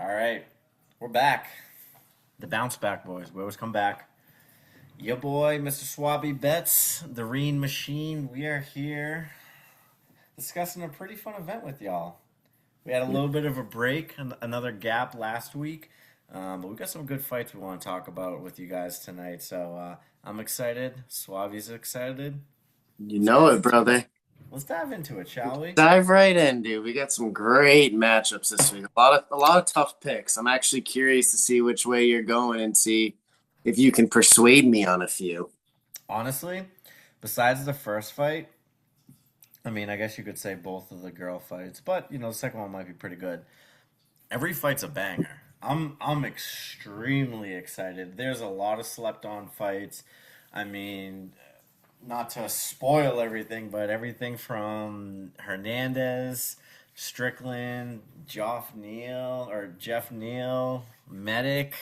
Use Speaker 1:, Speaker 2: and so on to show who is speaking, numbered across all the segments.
Speaker 1: All right, we're back. The bounce back boys. We always come back. Your boy, Mr. Swabby Betts, the Reen Machine. We are here discussing a pretty fun event with y'all. We had a little bit of a break, another gap last week, but we got some good fights we want to talk about with you guys tonight. So I'm excited. Swabby's excited.
Speaker 2: You
Speaker 1: Let's
Speaker 2: know
Speaker 1: dive
Speaker 2: it,
Speaker 1: into it.
Speaker 2: brother.
Speaker 1: Let's dive into it, shall we?
Speaker 2: Dive right in, dude. We got some great matchups this week. A lot of tough picks. I'm actually curious to see which way you're going and see if you can persuade me on a few.
Speaker 1: Honestly, besides the first fight, I mean, I guess you could say both of the girl fights, but the second one might be pretty good. Every fight's a banger. I'm extremely excited. There's a lot of slept on fights. I mean, not to spoil everything, but everything from Hernandez, Strickland, Jeff Neal, Medic,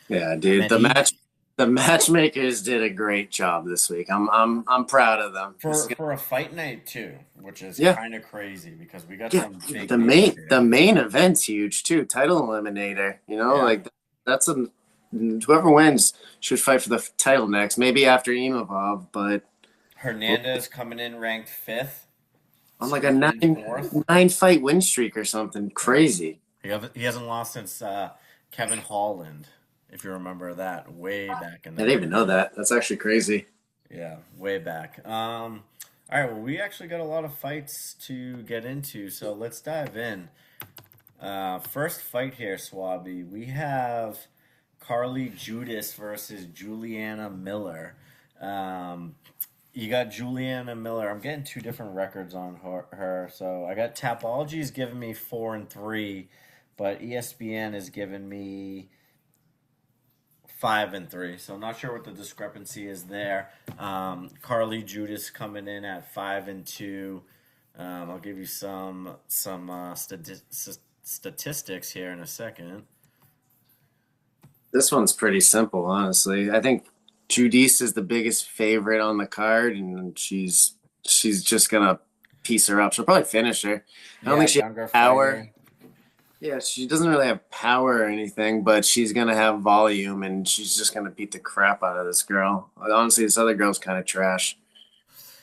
Speaker 2: Yeah, dude. The
Speaker 1: Medic.
Speaker 2: match the matchmakers did a great job this week. I'm proud of them. This is
Speaker 1: For
Speaker 2: gonna,
Speaker 1: for a fight night too, which is
Speaker 2: yeah.
Speaker 1: kind of crazy because we got
Speaker 2: Yeah,
Speaker 1: some
Speaker 2: dude,
Speaker 1: big
Speaker 2: the
Speaker 1: names
Speaker 2: main
Speaker 1: here.
Speaker 2: the main event's huge too. Title eliminator,
Speaker 1: Yeah.
Speaker 2: like that's a whoever wins should fight for the title next. Maybe after Imavov, but
Speaker 1: Hernandez coming in ranked fifth.
Speaker 2: on like a
Speaker 1: Strickland fourth.
Speaker 2: nine fight win streak or something
Speaker 1: Yeah.
Speaker 2: crazy.
Speaker 1: He hasn't lost since Kevin Holland, if you remember that, way back in
Speaker 2: I
Speaker 1: the
Speaker 2: didn't even
Speaker 1: day.
Speaker 2: know that. That's actually crazy.
Speaker 1: Yeah, way back. All right, well, we actually got a lot of fights to get into, so let's dive in. First fight here, Swabby. We have Carly Judas versus Juliana Miller. Um, you got Juliana Miller. I'm getting two different records on her. So I got Tapology's giving me 4-3, but ESPN is giving me 5-3. So I'm not sure what the discrepancy is there. Carly Judas coming in at 5-2. I'll give you some statistics here in a second.
Speaker 2: This one's pretty simple, honestly. I think Judice is the biggest favorite on the card, and she's just gonna piece her up. She'll probably finish her. I don't
Speaker 1: Yeah,
Speaker 2: think she has
Speaker 1: younger
Speaker 2: power.
Speaker 1: fighter.
Speaker 2: Yeah, she doesn't really have power or anything, but she's gonna have volume, and she's just gonna beat the crap out of this girl. Honestly, this other girl's kind of trash.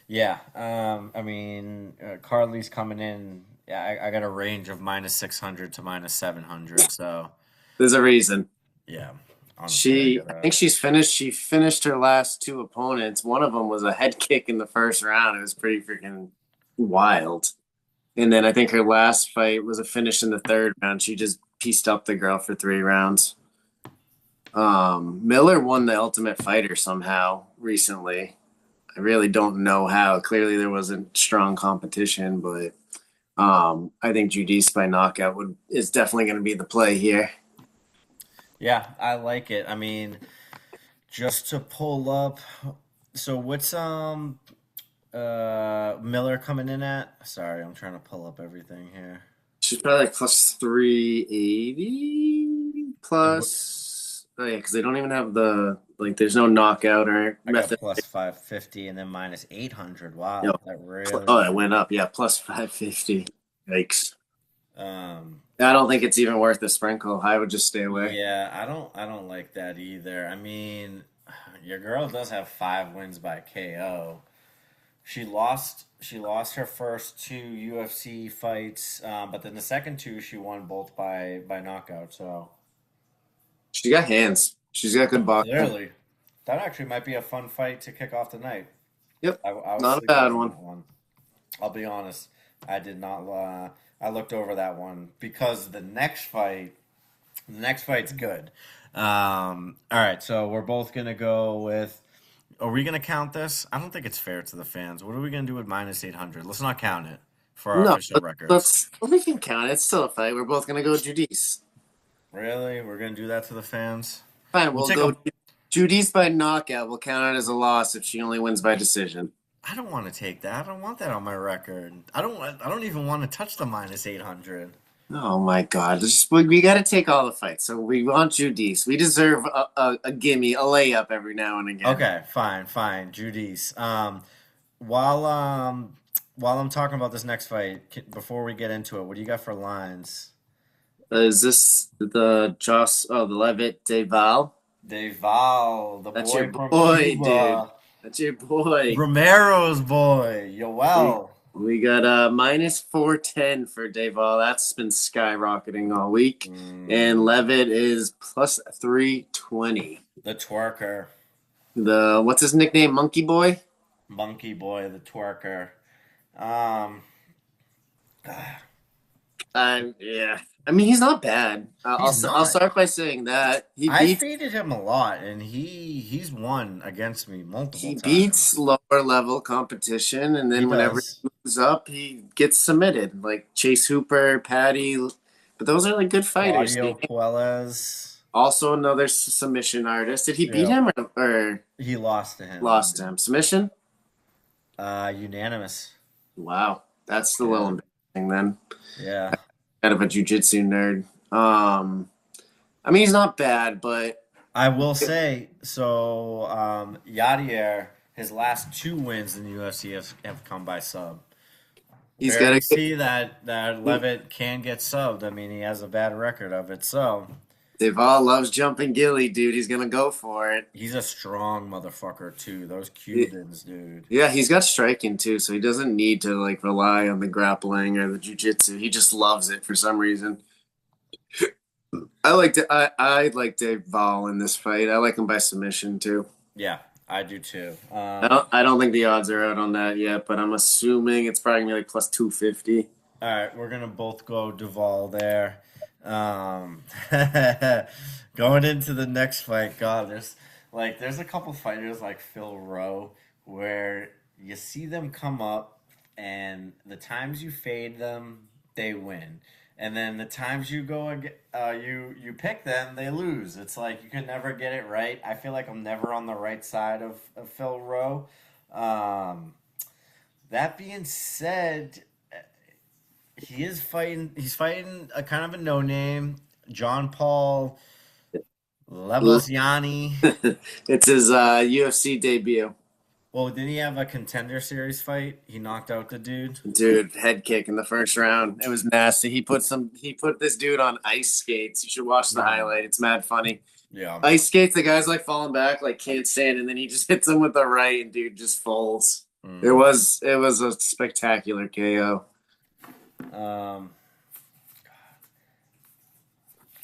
Speaker 1: Yeah, I mean, Carly's coming in. Yeah, I got a range of -600 to -700. So
Speaker 2: There's a reason.
Speaker 1: yeah, honestly, I
Speaker 2: I
Speaker 1: gotta.
Speaker 2: think she finished her last two opponents. One of them was a head kick in the first round. It was pretty freaking wild. And then I think her last fight was a finish in the third round. She just pieced up the girl for 3 rounds. Miller won the Ultimate Fighter somehow recently. I really don't know how. Clearly, there wasn't strong competition, but I think Judice by knockout would is definitely going to be the play here.
Speaker 1: Yeah, I like it. I mean, just to pull up. So what's Miller coming in at? Sorry, I'm trying to pull up everything here.
Speaker 2: She's probably like plus 380
Speaker 1: And what
Speaker 2: plus. Oh yeah, because they don't even have the like. There's no knockout or
Speaker 1: I got
Speaker 2: method.
Speaker 1: +550 and then -800.
Speaker 2: You
Speaker 1: Wow, that
Speaker 2: know,
Speaker 1: really
Speaker 2: oh,
Speaker 1: went
Speaker 2: it
Speaker 1: up.
Speaker 2: went up. Yeah, plus 550. Yikes!
Speaker 1: Um,
Speaker 2: I don't think it's even worth the sprinkle. I would just stay away.
Speaker 1: yeah, I don't like that either. I mean, your girl does have 5 wins by KO. She lost her first two UFC fights, but then the second two she won both by knockout. So
Speaker 2: She got hands. She's got good boxing.
Speaker 1: clearly, that actually might be a fun fight to kick off the night.
Speaker 2: Yep,
Speaker 1: I was
Speaker 2: not a
Speaker 1: sleeping
Speaker 2: bad
Speaker 1: on
Speaker 2: one.
Speaker 1: that one. I'll be honest. I did not. I looked over that one because the next fight's good. All right, so we're both gonna go with. Are we gonna count this? I don't think it's fair to the fans. What are we gonna do with -800? Let's not count it for our
Speaker 2: No,
Speaker 1: official records.
Speaker 2: let's we can count it. It's still a fight. We're both gonna go Judice.
Speaker 1: Really? We're gonna do that to the fans?
Speaker 2: Fine,
Speaker 1: We'll
Speaker 2: we'll
Speaker 1: take a.
Speaker 2: go Judice by knockout. We'll count it as a loss if she only wins by decision.
Speaker 1: I don't want to take that. I don't want that on my record. I don't even want to touch the -800.
Speaker 2: Oh my God! We got to take all the fights. So we want Judice. We deserve a gimme, a layup every now and again.
Speaker 1: Okay, fine, fine. Judice. While um, while I'm talking about this next fight, before we get into it, what do you got for lines?
Speaker 2: Is this the Joss? Oh, the Levitt Deval.
Speaker 1: Deval, the
Speaker 2: That's your
Speaker 1: boy from
Speaker 2: boy, dude.
Speaker 1: Cuba.
Speaker 2: That's your boy.
Speaker 1: Romero's boy.
Speaker 2: We
Speaker 1: Yoel.
Speaker 2: we got minus 410 for Deval. That's been skyrocketing all week. And
Speaker 1: Mm,
Speaker 2: Levitt is plus 320.
Speaker 1: the twerker.
Speaker 2: The what's his nickname? Monkey Boy?
Speaker 1: Monkey boy, the twerker. Um,
Speaker 2: Yeah. I mean, he's not bad.
Speaker 1: he's
Speaker 2: I'll
Speaker 1: not.
Speaker 2: start by saying that
Speaker 1: I faded him a lot, and he's won against me multiple
Speaker 2: he beats
Speaker 1: times.
Speaker 2: lower level competition, and
Speaker 1: He
Speaker 2: then whenever
Speaker 1: does.
Speaker 2: he moves up, he gets submitted. Like Chase Hooper, Patty, but those are like good fighters.
Speaker 1: Claudio Puelles.
Speaker 2: Also another submission artist. Did he beat
Speaker 1: Yeah,
Speaker 2: him or
Speaker 1: he lost to him.
Speaker 2: lost to him? Submission?
Speaker 1: Unanimous.
Speaker 2: Wow, that's a little
Speaker 1: Yeah,
Speaker 2: embarrassing then.
Speaker 1: yeah.
Speaker 2: Kind of a jujitsu nerd. I mean he's not bad, but
Speaker 1: I will say so. Yadier, his last two wins in the UFC have come by sub.
Speaker 2: he's
Speaker 1: Rare
Speaker 2: got
Speaker 1: to
Speaker 2: a
Speaker 1: see that Levitt can get subbed. I mean, he has a bad record of it, so
Speaker 2: Deval loves jumping gilly, dude. He's gonna go for it.
Speaker 1: he's a strong motherfucker too. Those Cubans, dude.
Speaker 2: Yeah, he's got striking too, so he doesn't need to like rely on the grappling or the jujitsu. He just loves it for some reason. I like Dave Val in this fight. I like him by submission too.
Speaker 1: Yeah, I do too.
Speaker 2: I don't think the odds are out on that yet, but I'm assuming it's probably gonna be like plus 250.
Speaker 1: All right, we're gonna both go Duval there. Um, going into the next fight, God, there's a couple fighters like Phil Rowe where you see them come up, and the times you fade them, they win, and then the times you pick them, they lose. It's like you can never get it right. I feel like I'm never on the right side of Phil Rowe. Um, that being said, he is fighting. He's fighting a kind of a no name, John Paul Lebosiani.
Speaker 2: It's his UFC debut.
Speaker 1: Well, didn't he have a contender series fight? He knocked out the dude.
Speaker 2: Dude, head kick in the first round. It was nasty. He put this dude on ice skates. You should watch the
Speaker 1: Mm,
Speaker 2: highlight. It's mad funny.
Speaker 1: yeah.
Speaker 2: Ice skates, the guy's like falling back, like can't stand, and then he just hits him with the right, and dude just falls.
Speaker 1: Mm.
Speaker 2: It was a spectacular KO.
Speaker 1: Um,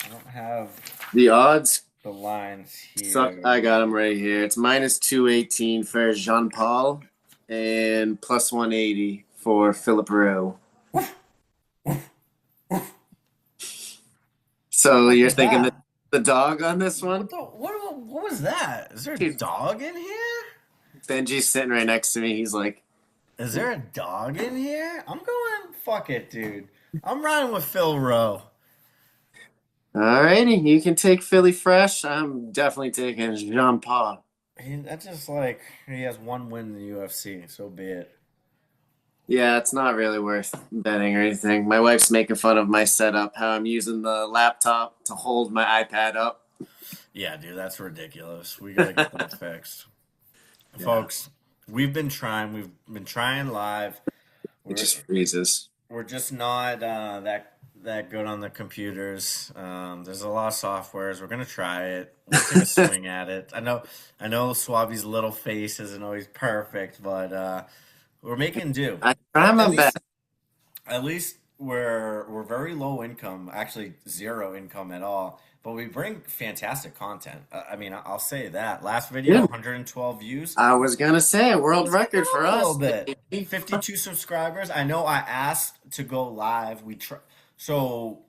Speaker 1: I don't have
Speaker 2: The odds
Speaker 1: the lines
Speaker 2: suck.
Speaker 1: here.
Speaker 2: I got him right here. It's minus 218 for Jean Paul and plus 180 for Philip Rowe. So
Speaker 1: What
Speaker 2: you're
Speaker 1: was
Speaker 2: thinking
Speaker 1: that?
Speaker 2: that the dog on this one?
Speaker 1: What was that? Is there a
Speaker 2: Dude,
Speaker 1: dog in here?
Speaker 2: Benji's sitting right next to me. He's like,
Speaker 1: Is there a dog in here? I'm going. Fuck it, dude. I'm riding with Phil Rowe.
Speaker 2: alrighty, you can take Philly Fresh. I'm definitely taking Jean Paul.
Speaker 1: That's just like he has one win in the UFC. So be it.
Speaker 2: Yeah, it's not really worth betting or anything. My wife's making fun of my setup, how I'm using the laptop to hold my iPad up.
Speaker 1: Yeah, dude, that's ridiculous. We gotta get that fixed,
Speaker 2: Yeah,
Speaker 1: folks. We've been trying. We've been trying live.
Speaker 2: it
Speaker 1: We're
Speaker 2: just freezes.
Speaker 1: we're just not that good on the computers. There's a lot of softwares. We're gonna try it. We'll take a swing at it. I know Suave's little face isn't always perfect, but we're making do.
Speaker 2: I try
Speaker 1: At
Speaker 2: my best.
Speaker 1: least At least we're very low income, actually zero income at all. But we bring fantastic content. I mean, I'll say that. Last video,
Speaker 2: Yeah,
Speaker 1: 112 views.
Speaker 2: I was gonna say world
Speaker 1: Let's get
Speaker 2: record for
Speaker 1: going a little
Speaker 2: us,
Speaker 1: bit.
Speaker 2: baby.
Speaker 1: 52 subscribers. I know I asked to go live. So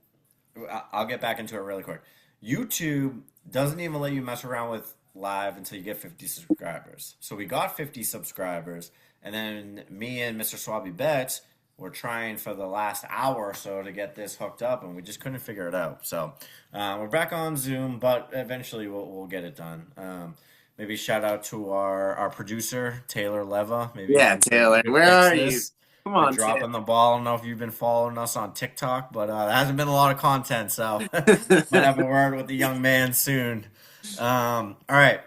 Speaker 1: I'll get back into it really quick. YouTube doesn't even let you mess around with live until you get 50 subscribers. So we got 50 subscribers, and then me and Mr. Swabby Bets were trying for the last hour or so to get this hooked up, and we just couldn't figure it out. So we're back on Zoom, but eventually we'll get it done. Maybe shout out to our producer Taylor Leva. Maybe
Speaker 2: Yeah, Taylor,
Speaker 1: you
Speaker 2: where
Speaker 1: fix
Speaker 2: are you?
Speaker 1: this.
Speaker 2: Come
Speaker 1: Been
Speaker 2: on, Taylor.
Speaker 1: dropping the ball. I don't know if you've been following us on TikTok, but there hasn't been a lot of content, so might have a word with the young man soon. All right,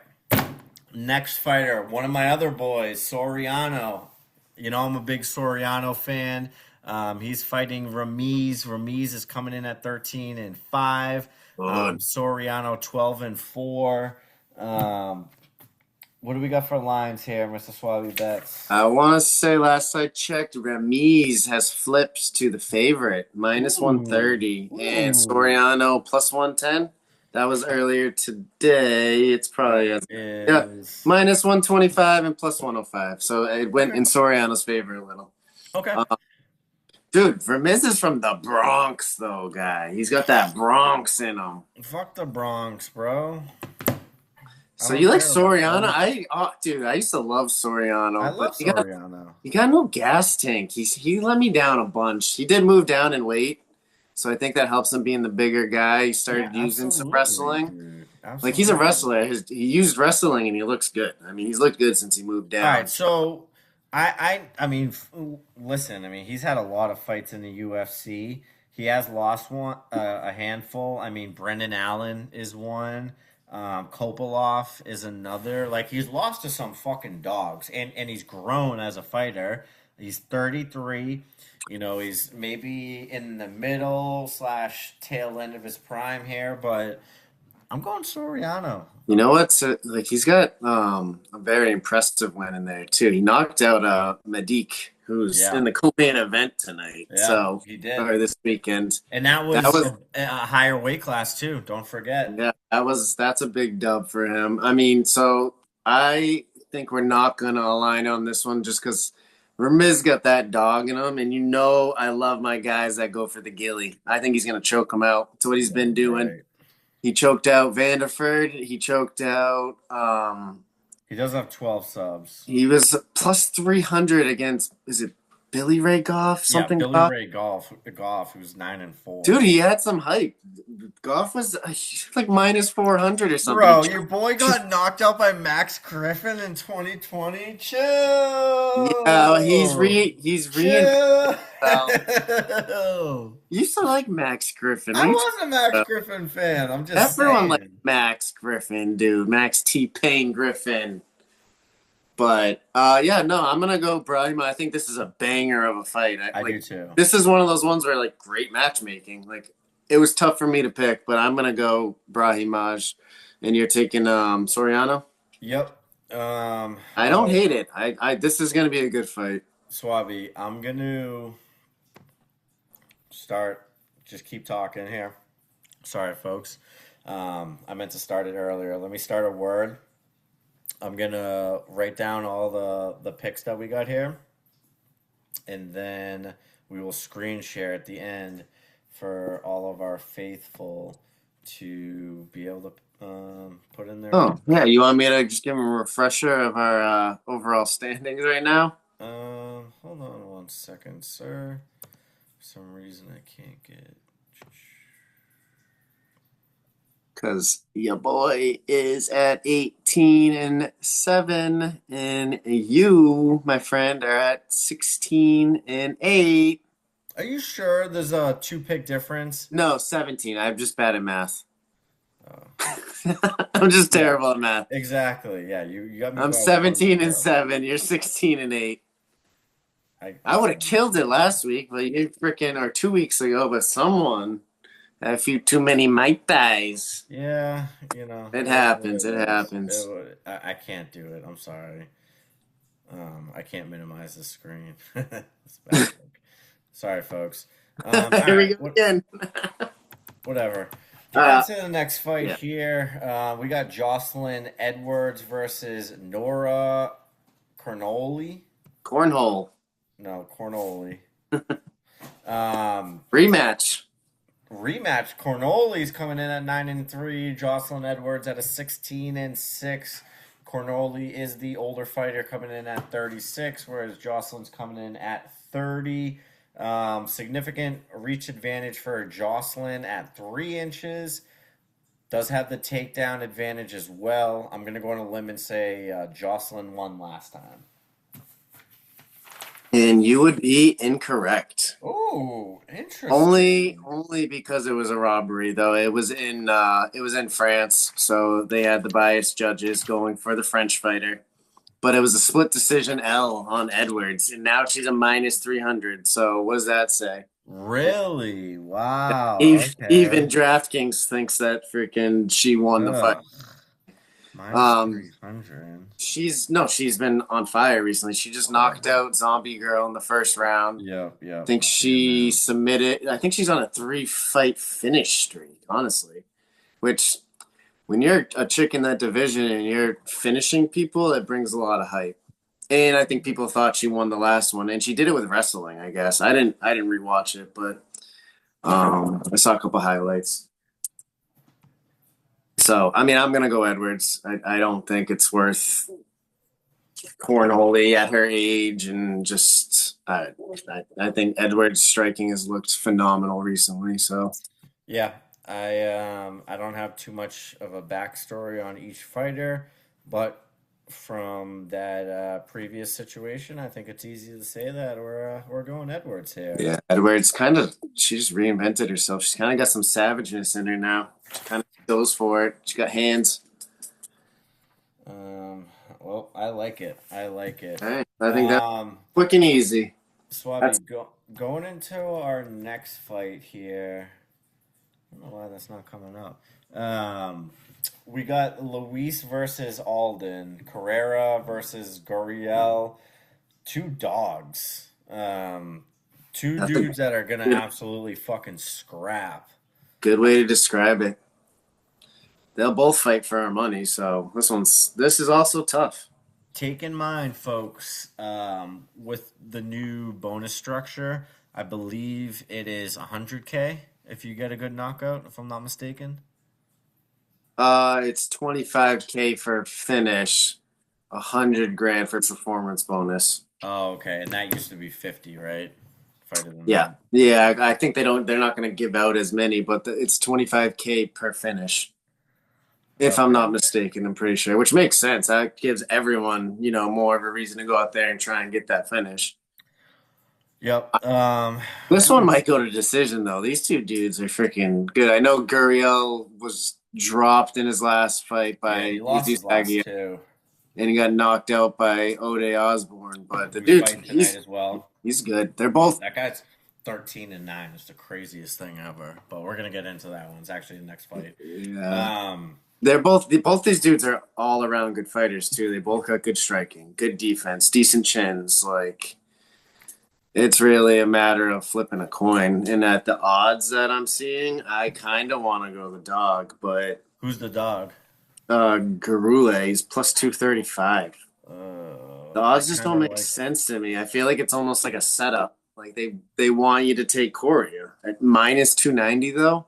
Speaker 1: next fighter, one of my other boys, Soriano. You know I'm a big Soriano fan. He's fighting Ramiz. Ramiz is coming in at 13-5.
Speaker 2: Good.
Speaker 1: Soriano 12-4. What do we got for lines here, Mr. Suave Bets?
Speaker 2: I want to say last I checked, Ramiz has flipped to the favorite, minus
Speaker 1: Ooh.
Speaker 2: 130, and
Speaker 1: Ooh.
Speaker 2: Soriano plus 110. That was earlier today. It's probably,
Speaker 1: That
Speaker 2: yeah,
Speaker 1: is
Speaker 2: minus 125 and plus 105. So it went
Speaker 1: okay.
Speaker 2: in Soriano's favor a little.
Speaker 1: Okay.
Speaker 2: Uh, Dude, Ramiz is from the Bronx, though, guy. He's got that Bronx in him.
Speaker 1: Fuck the Bronx, bro. I
Speaker 2: So
Speaker 1: don't
Speaker 2: you like
Speaker 1: care about
Speaker 2: Soriano?
Speaker 1: them.
Speaker 2: Dude, I used to love
Speaker 1: I
Speaker 2: Soriano, but
Speaker 1: love Soriano.
Speaker 2: he got no gas tank. He let me down a bunch. He did move down in weight, so I think that helps him being the bigger guy. He
Speaker 1: Yeah,
Speaker 2: started using some
Speaker 1: absolutely,
Speaker 2: wrestling.
Speaker 1: dude.
Speaker 2: Like he's a
Speaker 1: Absolutely.
Speaker 2: wrestler. He used wrestling and he looks good. I mean, he's looked good since he moved
Speaker 1: All right,
Speaker 2: down.
Speaker 1: so I mean, listen. I mean, he's had a lot of fights in the UFC. He has lost a handful. I mean, Brendan Allen is one. Kopolov is another. Like he's lost to some fucking dogs, and he's grown as a fighter. He's 33. You know, he's maybe in the middle slash tail end of his prime here, but I'm going Soriano.
Speaker 2: You know what? So, like he's got a very impressive win in there too. He knocked out Madik, who's
Speaker 1: Yeah,
Speaker 2: in the co-main event tonight.
Speaker 1: yeah,
Speaker 2: So
Speaker 1: he did.
Speaker 2: or this weekend.
Speaker 1: And that
Speaker 2: That
Speaker 1: was
Speaker 2: was
Speaker 1: a higher weight class too. Don't forget.
Speaker 2: Yeah, that's a big dub for him. I mean, so I think we're not gonna align on this one just because Ramiz got that dog in him, and you know I love my guys that go for the gilly. I think he's gonna choke him out. That's what he's been doing.
Speaker 1: Right.
Speaker 2: He choked out Vanderford. He choked out.
Speaker 1: He does have 12 subs.
Speaker 2: He was plus 300 against. Is it Billy Ray Goff?
Speaker 1: Yeah,
Speaker 2: Something
Speaker 1: Billy
Speaker 2: Goff.
Speaker 1: Ray Goff, who's 9-4.
Speaker 2: Dude, he had some hype. Goff was like minus 400 or something.
Speaker 1: Bro, your boy got knocked out by Max Griffin in 2020.
Speaker 2: Yeah,
Speaker 1: Chill.
Speaker 2: he's re
Speaker 1: Chill.
Speaker 2: well. You used to like Max Griffin. What
Speaker 1: I
Speaker 2: are you
Speaker 1: was a
Speaker 2: talking
Speaker 1: Max
Speaker 2: about?
Speaker 1: Griffin fan. I'm just
Speaker 2: Everyone likes
Speaker 1: saying.
Speaker 2: Max Griffin, dude. Max T Pain Griffin. But yeah, no, I'm gonna go Brahima. I think this is a banger of a fight.
Speaker 1: I do too.
Speaker 2: This is one of those ones where like great matchmaking. Like it was tough for me to pick, but I'm gonna go Brahimaj, and you're taking Soriano.
Speaker 1: Yep.
Speaker 2: I
Speaker 1: All
Speaker 2: don't
Speaker 1: right.
Speaker 2: hate it. I this is gonna be a good fight.
Speaker 1: Suave, I'm going to start. Just keep talking here. Sorry, folks. I meant to start it earlier. Let me start a word. I'm gonna write down all the picks that we got here, and then we will screen share at the end for all of our faithful to be able to put in their
Speaker 2: Oh,
Speaker 1: picks.
Speaker 2: yeah. You want me to just give them a refresher of our overall standings right now?
Speaker 1: Hold on one second, sir. For some reason, I can't get.
Speaker 2: Because your boy is at 18-7, and you, my friend, are at 16-8.
Speaker 1: Are you sure there's a two pick difference?
Speaker 2: No, 17. I'm just bad at math.
Speaker 1: Oh.
Speaker 2: I'm just
Speaker 1: Yeah,
Speaker 2: terrible at math.
Speaker 1: exactly. Yeah, you got me
Speaker 2: I'm
Speaker 1: by 1 0.
Speaker 2: 17-7. You're 16-8. I
Speaker 1: I
Speaker 2: would have
Speaker 1: can.
Speaker 2: killed it last week, but you freaking, or 2 weeks ago, but someone had a few too many Mai Tais.
Speaker 1: Yeah,
Speaker 2: It
Speaker 1: it is what
Speaker 2: happens.
Speaker 1: it
Speaker 2: It
Speaker 1: is.
Speaker 2: happens.
Speaker 1: I can't do it. I'm sorry. I can't minimize the screen. It's bad. Sorry, folks. All
Speaker 2: Here we
Speaker 1: right,
Speaker 2: go again.
Speaker 1: whatever. Get
Speaker 2: Uh,
Speaker 1: into the next fight
Speaker 2: yeah.
Speaker 1: here. We got Jocelyn Edwards versus Nora Cornoli.
Speaker 2: Cornhole.
Speaker 1: No, Cornoli. Um,
Speaker 2: Rematch.
Speaker 1: rematch. Cornoli's coming in at 9-3. Jocelyn Edwards at a 16-6. Cornoli is the older fighter coming in at 36, whereas Jocelyn's coming in at 30. Significant reach advantage for Jocelyn at 3 inches. Does have the takedown advantage as well. I'm going to go on a limb and say Jocelyn won last time.
Speaker 2: And you would be incorrect.
Speaker 1: Oh,
Speaker 2: Only
Speaker 1: interesting.
Speaker 2: only because it was a robbery though. It was in France, so they had the biased judges going for the French fighter. but it was a split decision L on Edwards, and now she's a minus 300. So what does that say?
Speaker 1: Really? Wow.
Speaker 2: Even
Speaker 1: Okay.
Speaker 2: DraftKings thinks that freaking she won the fight.
Speaker 1: Ugh. Minus
Speaker 2: Um,
Speaker 1: 300.
Speaker 2: she's been on fire recently. She just knocked out Zombie Girl in the first round.
Speaker 1: Yep,
Speaker 2: I
Speaker 1: yep.
Speaker 2: think
Speaker 1: I'm seeing
Speaker 2: she
Speaker 1: that.
Speaker 2: submitted. I think she's on a 3 fight finish streak. Honestly, which when you're a chick in that division and you're finishing people, it brings a lot of hype. And I think people thought she won the last one, and she did it with wrestling. I guess I didn't. I didn't rewatch it, but I saw a couple highlights. So I mean, I'm gonna go Edwards. I don't think it's worth Cornhole at her age, and just I think Edwards' striking has looked phenomenal recently. So
Speaker 1: Yeah, I don't have too much of a backstory on each fighter, but from that previous situation, I think it's easy to say that we're going Edwards here.
Speaker 2: yeah, Edwards kind of she just reinvented herself. She's kind of got some savageness in her now. She kind of goes for it. She got hands.
Speaker 1: Um, well, I like it. I like it.
Speaker 2: All right, I think that's
Speaker 1: Um,
Speaker 2: quick and easy. That's
Speaker 1: Swabi, going into our next fight here. I don't know why that's not coming up. We got Luis versus Alden, Carrera versus Goriel. Two dogs. Two
Speaker 2: that's a
Speaker 1: dudes that are gonna absolutely fucking scrap.
Speaker 2: good way to describe it. They'll both fight for our money, so this is also tough.
Speaker 1: Take in mind, folks, with the new bonus structure, I believe it is 100K if you get a good knockout, if I'm not mistaken.
Speaker 2: It's 25K for finish, 100 grand for performance bonus.
Speaker 1: Oh, okay. And that used to be 50, right? If I didn't
Speaker 2: Yeah,
Speaker 1: remember.
Speaker 2: yeah. I think they're not going to give out as many, but it's 25K per finish, if I'm
Speaker 1: Okay.
Speaker 2: not mistaken. I'm pretty sure, which makes sense. That gives everyone, more of a reason to go out there and try and get that finish.
Speaker 1: Yep.
Speaker 2: This one might go to decision though. These two dudes are freaking good. I know Guriel was dropped in his last fight
Speaker 1: Yeah,
Speaker 2: by
Speaker 1: he lost
Speaker 2: Jesus
Speaker 1: his last
Speaker 2: Aguirre,
Speaker 1: two.
Speaker 2: and he got knocked out by Ode Osborne. But the
Speaker 1: Who's
Speaker 2: dude,
Speaker 1: fighting tonight as well.
Speaker 2: he's good. They're both
Speaker 1: That guy's 13-9. It's the craziest thing ever. But we're gonna get into that one. It's actually the next fight.
Speaker 2: yeah.
Speaker 1: Um,
Speaker 2: They're both these dudes are all around good fighters too. They both got good striking, good defense, decent chins. Like it's really a matter of flipping a coin. And at the odds that I'm seeing, I kind of want to go the dog, but
Speaker 1: who's the dog?
Speaker 2: Garule is plus 235. The
Speaker 1: I
Speaker 2: odds just
Speaker 1: kind
Speaker 2: don't
Speaker 1: of
Speaker 2: make
Speaker 1: like.
Speaker 2: sense to me. I feel like it's almost like a setup. Like they want you to take Corey at minus 290 though.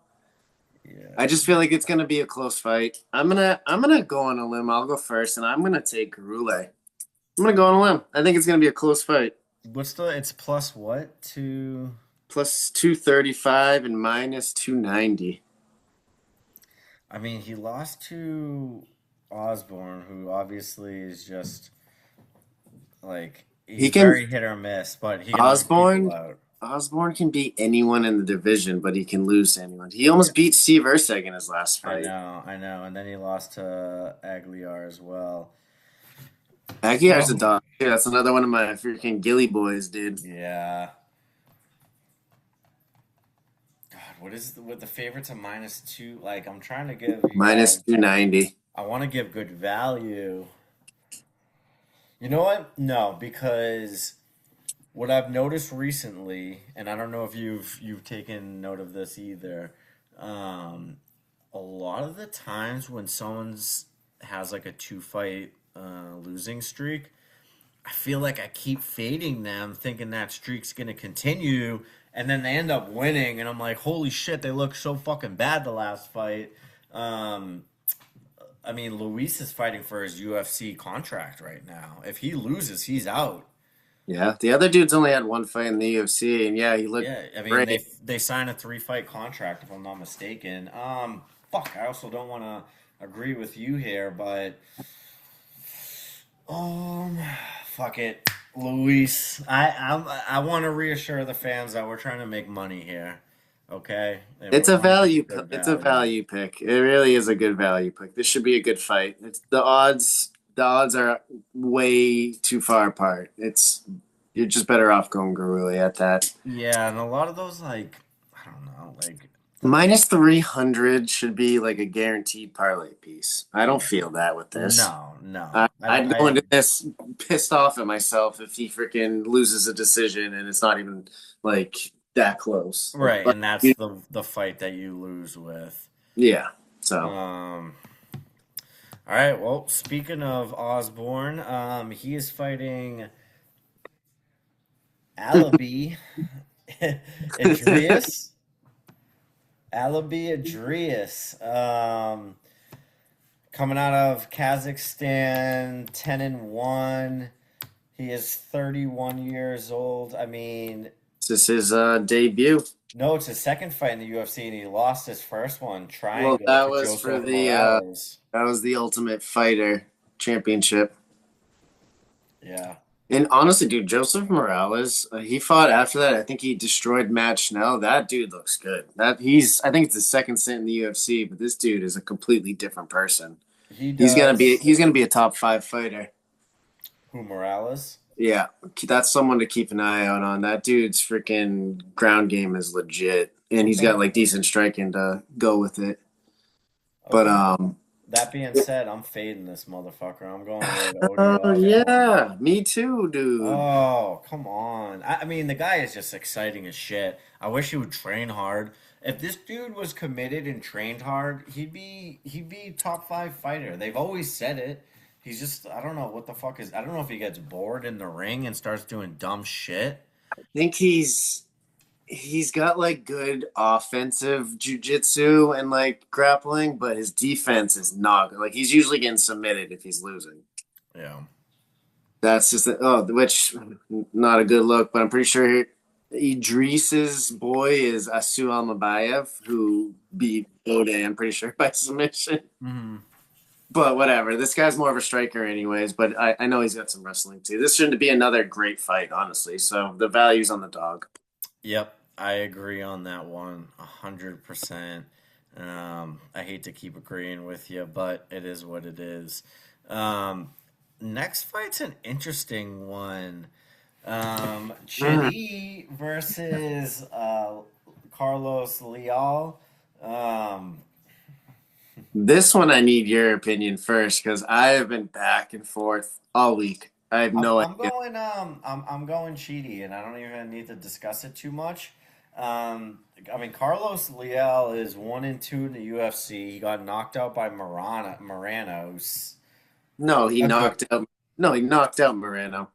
Speaker 1: Yeah.
Speaker 2: I just feel like it's gonna be a close fight. I'm gonna go on a limb. I'll go first, and I'm gonna take Garule. I'm gonna go on a limb. I think it's gonna be a close fight.
Speaker 1: What's the? It's plus what to?
Speaker 2: Plus 235 and minus 290.
Speaker 1: I mean, he lost to Osborne, who obviously is just like
Speaker 2: He
Speaker 1: he's
Speaker 2: can
Speaker 1: very hit or miss, but he can knock people
Speaker 2: Osborne.
Speaker 1: out.
Speaker 2: Osborne can beat anyone in the division, but he can lose to anyone. He almost beat Steve Erceg in his last fight.
Speaker 1: I know, and then he lost to Aguilar as well.
Speaker 2: Aguilar's a
Speaker 1: So
Speaker 2: dog. Yeah, that's another one of my freaking Gilly boys, dude.
Speaker 1: yeah, God, what is with the favorites of -2? Like, I'm trying to give you
Speaker 2: Minus
Speaker 1: guys.
Speaker 2: 290.
Speaker 1: I want to give good value. You know what? No, because what I've noticed recently, and I don't know if you've taken note of this either. Um, a lot of the times when someone's has like a two fight losing streak, I feel like I keep fading them, thinking that streak's gonna continue, and then they end up winning, and I'm like, holy shit, they look so fucking bad the last fight. Um, I mean, Luis is fighting for his UFC contract right now. If he loses, he's out.
Speaker 2: Yeah, the other dude's only had one fight in the UFC, and yeah, he looked
Speaker 1: Yeah, I mean
Speaker 2: great.
Speaker 1: they sign a 3 fight contract if I'm not mistaken. Fuck, I also don't want to agree with you here, but um, fuck it, Luis. I want to reassure the fans that we're trying to make money here. Okay, and we're
Speaker 2: It's a
Speaker 1: trying to give
Speaker 2: value.
Speaker 1: good
Speaker 2: It's a
Speaker 1: value.
Speaker 2: value pick. It really is a good value pick. This should be a good fight. It's the odds. the odds are way too far apart. You're just better off going Guruli at that.
Speaker 1: Yeah, and a lot of those like I don't know, like
Speaker 2: Minus 300 should be like a guaranteed parlay piece. I don't feel that with this.
Speaker 1: no, no.
Speaker 2: I'd go into this pissed off at myself if he freaking loses a decision and it's not even like that close.
Speaker 1: Right,
Speaker 2: But
Speaker 1: and that's the fight that you lose with.
Speaker 2: yeah, so
Speaker 1: All right, well, speaking of Osborne, he is fighting Alabi Adrius. Alabi Adrius. Coming out of Kazakhstan, 10-1. He is 31 years old. I mean,
Speaker 2: this is his debut.
Speaker 1: no, it's his second fight in the UFC, and he lost his first one,
Speaker 2: Well,
Speaker 1: Triangle,
Speaker 2: that
Speaker 1: to
Speaker 2: was for
Speaker 1: Joseph
Speaker 2: the
Speaker 1: Morales.
Speaker 2: that was the Ultimate Fighter Championship.
Speaker 1: Yeah.
Speaker 2: And honestly, dude, Joseph Morales, he fought after that. I think he destroyed Matt Schnell. That dude looks good. I think it's the second stint in the UFC, but this dude is a completely different person.
Speaker 1: He does.
Speaker 2: He's gonna be a top 5 fighter.
Speaker 1: Who, Morales?
Speaker 2: Yeah, that's someone to keep an eye out on. That dude's freaking ground game is legit, and he's got like decent striking to go with it. But
Speaker 1: that being said, I'm fading this motherfucker. I'm going with
Speaker 2: oh
Speaker 1: ODL.
Speaker 2: yeah, me too, dude.
Speaker 1: Oh, come on. I mean, the guy is just exciting as shit. I wish he would train hard. If this dude was committed and trained hard, he'd be top 5 fighter. They've always said it. He's just I don't know what the fuck is I don't know if he gets bored in the ring and starts doing dumb shit.
Speaker 2: I think he's got like good offensive jujitsu and like grappling, but his defense is not good. Like he's usually getting submitted if he's losing.
Speaker 1: Yeah.
Speaker 2: That's just which not a good look. But I'm pretty sure Idris's boy is Asu Almabayev, who beat Ode. I'm pretty sure by submission.
Speaker 1: Mm-hmm.
Speaker 2: But whatever. This guy's more of a striker, anyways. But I know he's got some wrestling too. This shouldn't be another great fight, honestly. So the value's on the dog.
Speaker 1: Yep, I agree on that one 100%. I hate to keep agreeing with you, but it is what it is. Next fight's an interesting one. Chidi versus Carlos Leal.
Speaker 2: This one I need your opinion first because I have been back and forth all week. I have no idea.
Speaker 1: I'm going Chidi, and I don't even need to discuss it too much. I mean, Carlos Leal is 1-2 in the UFC. He got knocked out by Morano.
Speaker 2: No, he knocked out. No, he knocked out Moreno.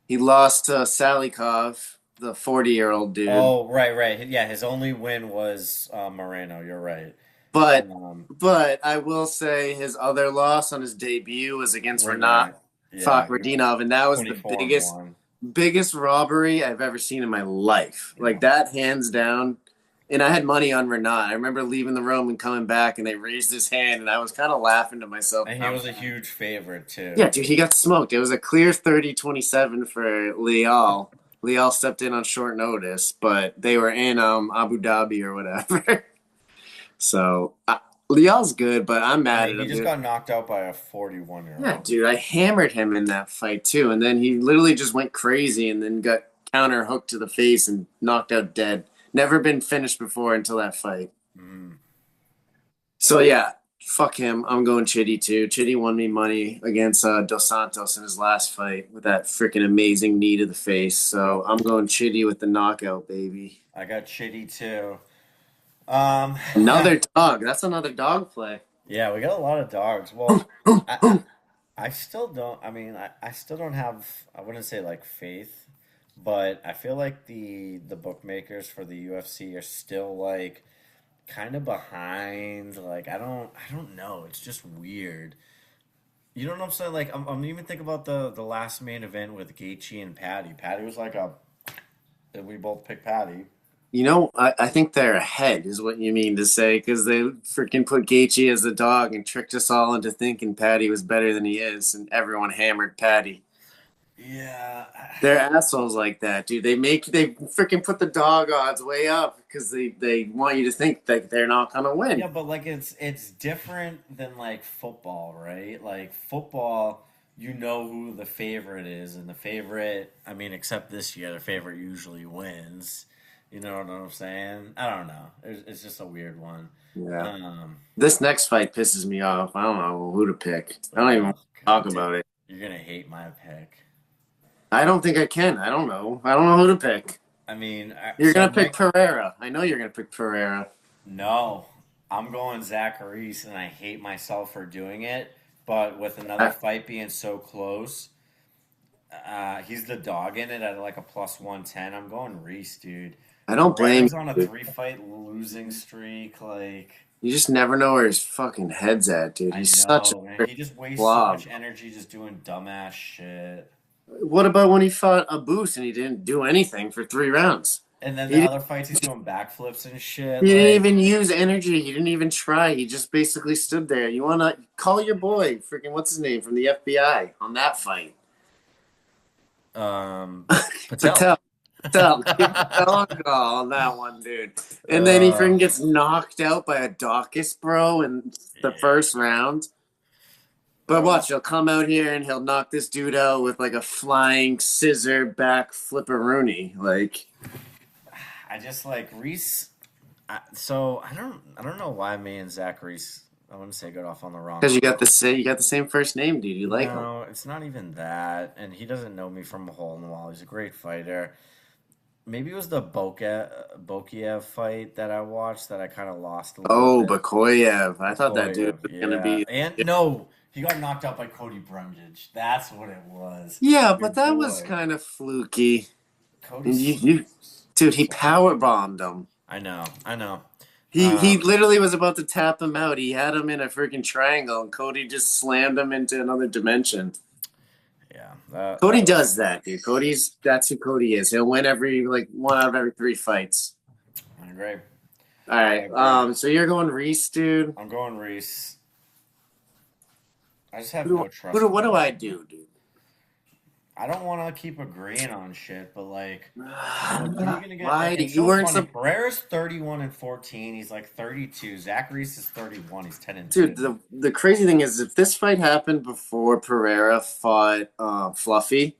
Speaker 2: He lost to Salikov, the 40-year-old dude.
Speaker 1: Oh, right. Yeah, his only win was Moreno. You're right.
Speaker 2: But I will say his other loss on his debut was against Fakhretdinov, and that was the biggest robbery I've ever seen in my life. Yeah. Like that, hands down. And I had money on Renat. I remember leaving the room and coming back, and they raised his hand, and I was kind of laughing to myself.
Speaker 1: And he was a huge favorite, too.
Speaker 2: Yeah, dude, he got smoked. It was a clear 30-27 for Leal. Leal stepped in on short notice, but they were in Abu Dhabi or whatever. So, Leal's good, but I'm mad at him.
Speaker 1: He just got knocked out by a 41-year-old.
Speaker 2: Yeah, dude, I hammered him in that fight, too, and then he literally just went crazy and then got counter hooked to the face and knocked out dead. Never been finished before until that fight. So, yeah, fuck him. I'm going Chidi, too. Chidi won me money against Dos Santos in his last fight with that freaking amazing knee to the face. So, I'm going Chidi with the knockout, baby.
Speaker 1: I got Chidi, too.
Speaker 2: Another dog. That's another dog play.
Speaker 1: Yeah, we got a lot of dogs. Well, I still don't. I mean, I still don't have. I wouldn't say like faith, but I feel like the bookmakers for the UFC are still like kind of behind. Like I don't know. It's just weird. You know what I'm saying? Like I'm even thinking about the last main event with Gaethje and Patty. Patty was like we both picked Patty.
Speaker 2: You know, I think they're ahead, is what you mean to say, because they freaking put Gaethje as the dog and tricked us all into thinking Patty was better than he is, and everyone hammered Patty.
Speaker 1: Yeah.
Speaker 2: They're assholes like that, dude. They freaking put the dog odds way up because they want you to think that they're not gonna
Speaker 1: Yeah,
Speaker 2: win.
Speaker 1: but like it's different than like football, right? Like football, you know who the favorite is, and the favorite, I mean, except this year, the favorite usually wins. You know what I'm saying? I don't know. It's just a weird one.
Speaker 2: Yeah.
Speaker 1: Um,
Speaker 2: This next fight pisses me off. I don't know who to pick. I don't even
Speaker 1: oh
Speaker 2: want to talk
Speaker 1: God,
Speaker 2: about it.
Speaker 1: you're gonna hate my pick.
Speaker 2: I don't think I can. I don't know. I don't know who to pick.
Speaker 1: I mean,
Speaker 2: You're
Speaker 1: so
Speaker 2: gonna pick
Speaker 1: right,
Speaker 2: Pereira. I know you're gonna pick Pereira.
Speaker 1: no, I'm going Zach Reese, and I hate myself for doing it. But with another
Speaker 2: I,
Speaker 1: fight being so close. He's the dog in it at like a plus 110. I'm going Reese, dude.
Speaker 2: I don't blame
Speaker 1: Pereira's on a
Speaker 2: you.
Speaker 1: three fight losing streak. Like,
Speaker 2: You just never know where his fucking head's at, dude.
Speaker 1: I
Speaker 2: He's such
Speaker 1: know, man.
Speaker 2: a
Speaker 1: He just wastes so
Speaker 2: blob.
Speaker 1: much energy just doing dumbass shit.
Speaker 2: What about when he fought a boost and he didn't do anything for 3 rounds?
Speaker 1: And then the
Speaker 2: He
Speaker 1: other fights, he's doing backflips and shit.
Speaker 2: He didn't
Speaker 1: Like,
Speaker 2: even use energy. He didn't even try. He just basically stood there. You want to call your boy, freaking what's his name from the FBI on that fight?
Speaker 1: um, Patel.
Speaker 2: Patel. Patel. Give Patel a call on that one, dude. And then he
Speaker 1: uh,
Speaker 2: freaking gets knocked out by a Dawkins bro in the first
Speaker 1: yeah.
Speaker 2: round. But
Speaker 1: Bro,
Speaker 2: watch, he'll come out here and he'll knock this dude out with like a flying scissor back flipperoonie. Like,
Speaker 1: I just like Reese. So I don't know why me and Zach Reese. I wouldn't say got off on the wrong
Speaker 2: because
Speaker 1: foot.
Speaker 2: you got the same first name, dude. You like him.
Speaker 1: No, it's not even that. And he doesn't know me from a hole in the wall. He's a great fighter. Maybe it was the Bokiev fight that I watched that I kind of lost a little
Speaker 2: Oh,
Speaker 1: bit.
Speaker 2: Bakoyev. I thought that dude
Speaker 1: Bakoyev,
Speaker 2: was gonna
Speaker 1: yeah.
Speaker 2: be.
Speaker 1: And no, he got knocked out by Cody Brundage. That's what it was.
Speaker 2: Yeah,
Speaker 1: Your
Speaker 2: but that was
Speaker 1: boy.
Speaker 2: kind of fluky.
Speaker 1: Cody
Speaker 2: And
Speaker 1: sucks.
Speaker 2: dude, he
Speaker 1: So
Speaker 2: power bombed him.
Speaker 1: I know, I know.
Speaker 2: He literally was about to tap him out. He had him in a freaking triangle, and Cody just slammed him into another dimension.
Speaker 1: Yeah,
Speaker 2: Cody
Speaker 1: that was
Speaker 2: does that, dude. That's who Cody is. He'll win every like 1 out of every 3 fights.
Speaker 1: I agree.
Speaker 2: All
Speaker 1: I
Speaker 2: right.
Speaker 1: agree.
Speaker 2: So you're going Reese, dude.
Speaker 1: I'm going Reese. I just have no
Speaker 2: Who
Speaker 1: trust
Speaker 2: do
Speaker 1: in
Speaker 2: what do
Speaker 1: him.
Speaker 2: I do, dude?
Speaker 1: I don't want to keep agreeing on shit, but like, what are you gonna get? Like,
Speaker 2: Why
Speaker 1: it's
Speaker 2: you
Speaker 1: so
Speaker 2: weren't
Speaker 1: funny.
Speaker 2: some
Speaker 1: Pereira's 31 and 14. He's like 32. Zach Reese is 31. He's 10 and
Speaker 2: dude?
Speaker 1: 2.
Speaker 2: The crazy thing is, if this fight happened before Pereira fought Fluffy,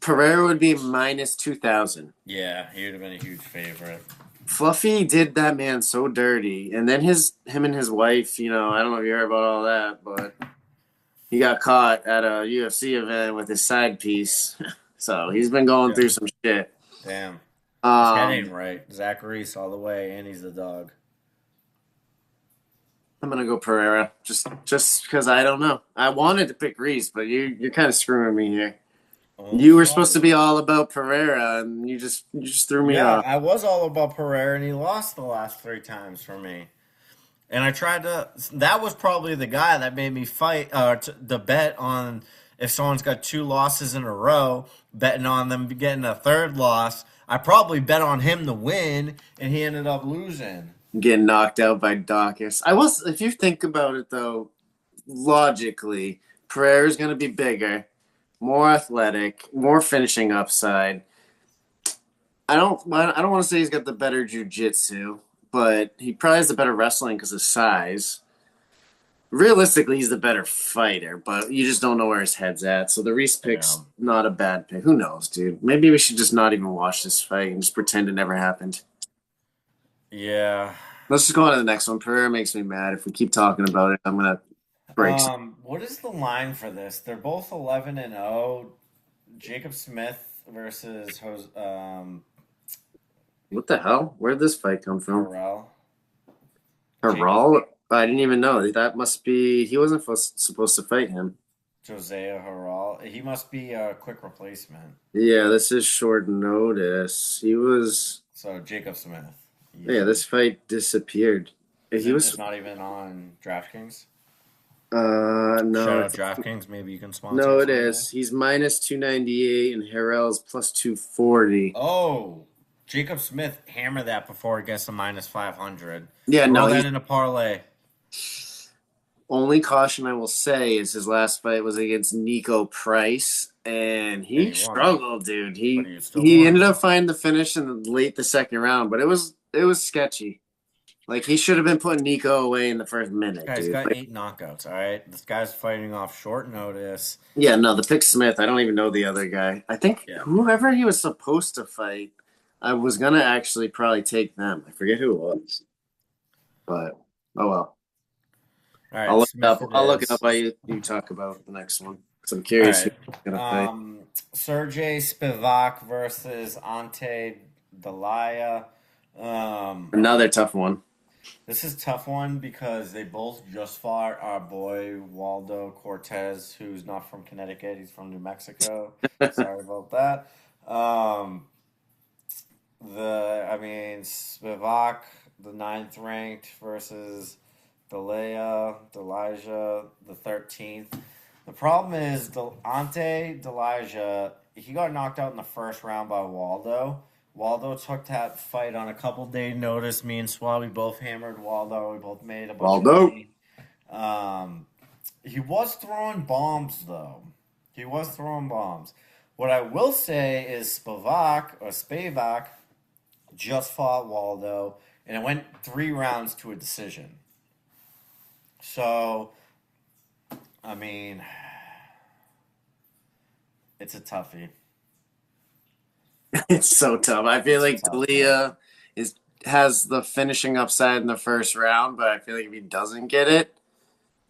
Speaker 2: Pereira would be minus 2,000.
Speaker 1: Yeah, he would have been a huge favorite.
Speaker 2: Fluffy did that man so dirty, and then him and his wife. I don't know if you heard about all that, but he got caught at a UFC event with his side piece. So he's been going
Speaker 1: Yeah.
Speaker 2: through some shit.
Speaker 1: Damn. His head ain't
Speaker 2: Um,
Speaker 1: right. Zach Reese all the way, and he's the dog.
Speaker 2: I'm gonna go Pereira just because I don't know. I wanted to pick Reese, but you're kind of screwing me here.
Speaker 1: Oh,
Speaker 2: You were supposed to
Speaker 1: Swabby.
Speaker 2: be all about Pereira, and you just threw me
Speaker 1: Yeah,
Speaker 2: off.
Speaker 1: I was all about Pereira, and he lost the last 3 times for me. And I tried to. That was probably the guy that made me fight. The bet on if someone's got 2 losses in a row, betting on them getting a third loss. I probably bet on him to win, and he ended up losing.
Speaker 2: Getting knocked out by Dawkins. If you think about it though, logically, Pereira's gonna be bigger, more athletic, more finishing upside. I don't want to say he's got the better jujitsu, but he probably has the better wrestling because of size. Realistically, he's the better fighter, but you just don't know where his head's at. So the Reese
Speaker 1: Yeah.
Speaker 2: pick's not a bad pick. Who knows, dude? Maybe we should just not even watch this fight and just pretend it never happened.
Speaker 1: Yeah.
Speaker 2: Let's just go on to the next one. Pereira makes me mad. If we keep talking about it, I'm gonna break some.
Speaker 1: What is the line for this? They're both 11 and 0. Jacob Smith versus
Speaker 2: What the hell? Where did this fight come from?
Speaker 1: Harrell. Jacob
Speaker 2: Haral? I didn't even know. That must be. He wasn't supposed to fight him.
Speaker 1: Josiah Harrell. He must be a quick replacement.
Speaker 2: Yeah, this is short notice. He was.
Speaker 1: So Jacob Smith.
Speaker 2: Yeah,
Speaker 1: Easy.
Speaker 2: this fight disappeared. He
Speaker 1: It's
Speaker 2: was.
Speaker 1: not even on DraftKings.
Speaker 2: No,
Speaker 1: Shout out DraftKings. Maybe you can sponsor
Speaker 2: no,
Speaker 1: us
Speaker 2: it
Speaker 1: one day.
Speaker 2: is. He's minus 298, and Harrell's plus 240.
Speaker 1: Oh, Jacob Smith hammer that before it gets to minus 500.
Speaker 2: Yeah,
Speaker 1: Throw
Speaker 2: no,
Speaker 1: that in a parlay.
Speaker 2: Only caution I will say is his last fight was against Nico Price, and
Speaker 1: Yeah,
Speaker 2: he
Speaker 1: he won,
Speaker 2: struggled, dude.
Speaker 1: but
Speaker 2: He
Speaker 1: he still
Speaker 2: he ended
Speaker 1: won.
Speaker 2: up finding the finish in the late the second round, but it was sketchy. Like he should have been putting Nico away in the first
Speaker 1: This
Speaker 2: minute,
Speaker 1: guy's
Speaker 2: dude.
Speaker 1: got
Speaker 2: Like,
Speaker 1: 8 knockouts. All right, this guy's fighting off short notice.
Speaker 2: yeah, no, the pick Smith. I don't even know the other guy. I think
Speaker 1: Yeah.
Speaker 2: whoever he was supposed to fight, I was gonna actually probably take them. I forget who it was, but oh well.
Speaker 1: All
Speaker 2: I'll
Speaker 1: right,
Speaker 2: look it
Speaker 1: Smith
Speaker 2: up.
Speaker 1: it
Speaker 2: I'll look it up
Speaker 1: is.
Speaker 2: while you talk about the next one because I'm
Speaker 1: All
Speaker 2: curious who's
Speaker 1: right.
Speaker 2: gonna fight.
Speaker 1: Sergey Spivak versus Ante Delaya.
Speaker 2: Another tough one.
Speaker 1: This is a tough one because they both just fought our boy Waldo Cortez, who's not from Connecticut. He's from New Mexico. Sorry about that. Um, Spivak, the ninth ranked versus Delija, the 13th. The problem is Ante Delija, he got knocked out in the first round by Waldo. Waldo took that fight on a couple day notice. Me and Swab, we both hammered Waldo. We both made a bunch of
Speaker 2: Waldo.
Speaker 1: money. Um, he was throwing bombs though. He was throwing bombs. What I will say is Spivak just fought Waldo, and it went 3 rounds to a decision. So, I mean, it's a toughie.
Speaker 2: It's so tough. I feel
Speaker 1: It's a
Speaker 2: like
Speaker 1: tough one.
Speaker 2: Dalia is has the finishing upside in the first round, but I feel like if he doesn't get it,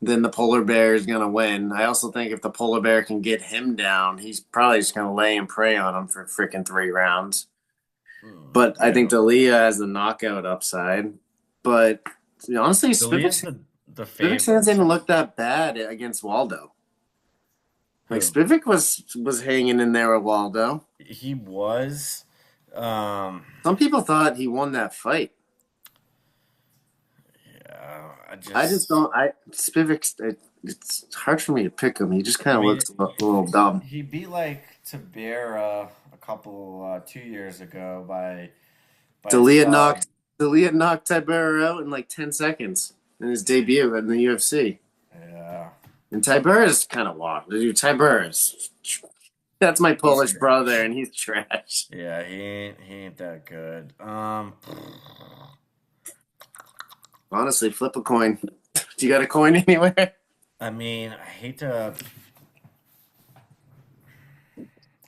Speaker 2: then the polar bear is gonna win. I also think if the polar bear can get him down, he's probably just gonna lay and prey on him for freaking 3 rounds. But I think
Speaker 1: Yeah.
Speaker 2: Dalia has the knockout upside. But honestly,
Speaker 1: Delia's the
Speaker 2: Spivak hasn't
Speaker 1: favorite.
Speaker 2: even looked that bad against Waldo. Like
Speaker 1: Who?
Speaker 2: Spivak was hanging in there with Waldo.
Speaker 1: He was. Um,
Speaker 2: Some people thought he won that fight.
Speaker 1: yeah, I
Speaker 2: I just
Speaker 1: just.
Speaker 2: don't. Spivak's. It's hard for me to pick him. He just kind
Speaker 1: I
Speaker 2: of
Speaker 1: mean,
Speaker 2: looks a little dumb.
Speaker 1: he beat like Tabera a couple 2 years ago by a
Speaker 2: Dalia
Speaker 1: sub.
Speaker 2: knocked Dalia knocked Tybura out in like 10 seconds in his debut in the UFC.
Speaker 1: Yeah,
Speaker 2: And Tybura is kind of lost. Dude, Tybura is that's my
Speaker 1: he's
Speaker 2: Polish brother,
Speaker 1: trash.
Speaker 2: and he's trash.
Speaker 1: Yeah, he ain't that good.
Speaker 2: Honestly, flip a coin. Do you got a coin anywhere?
Speaker 1: I mean, I hate to.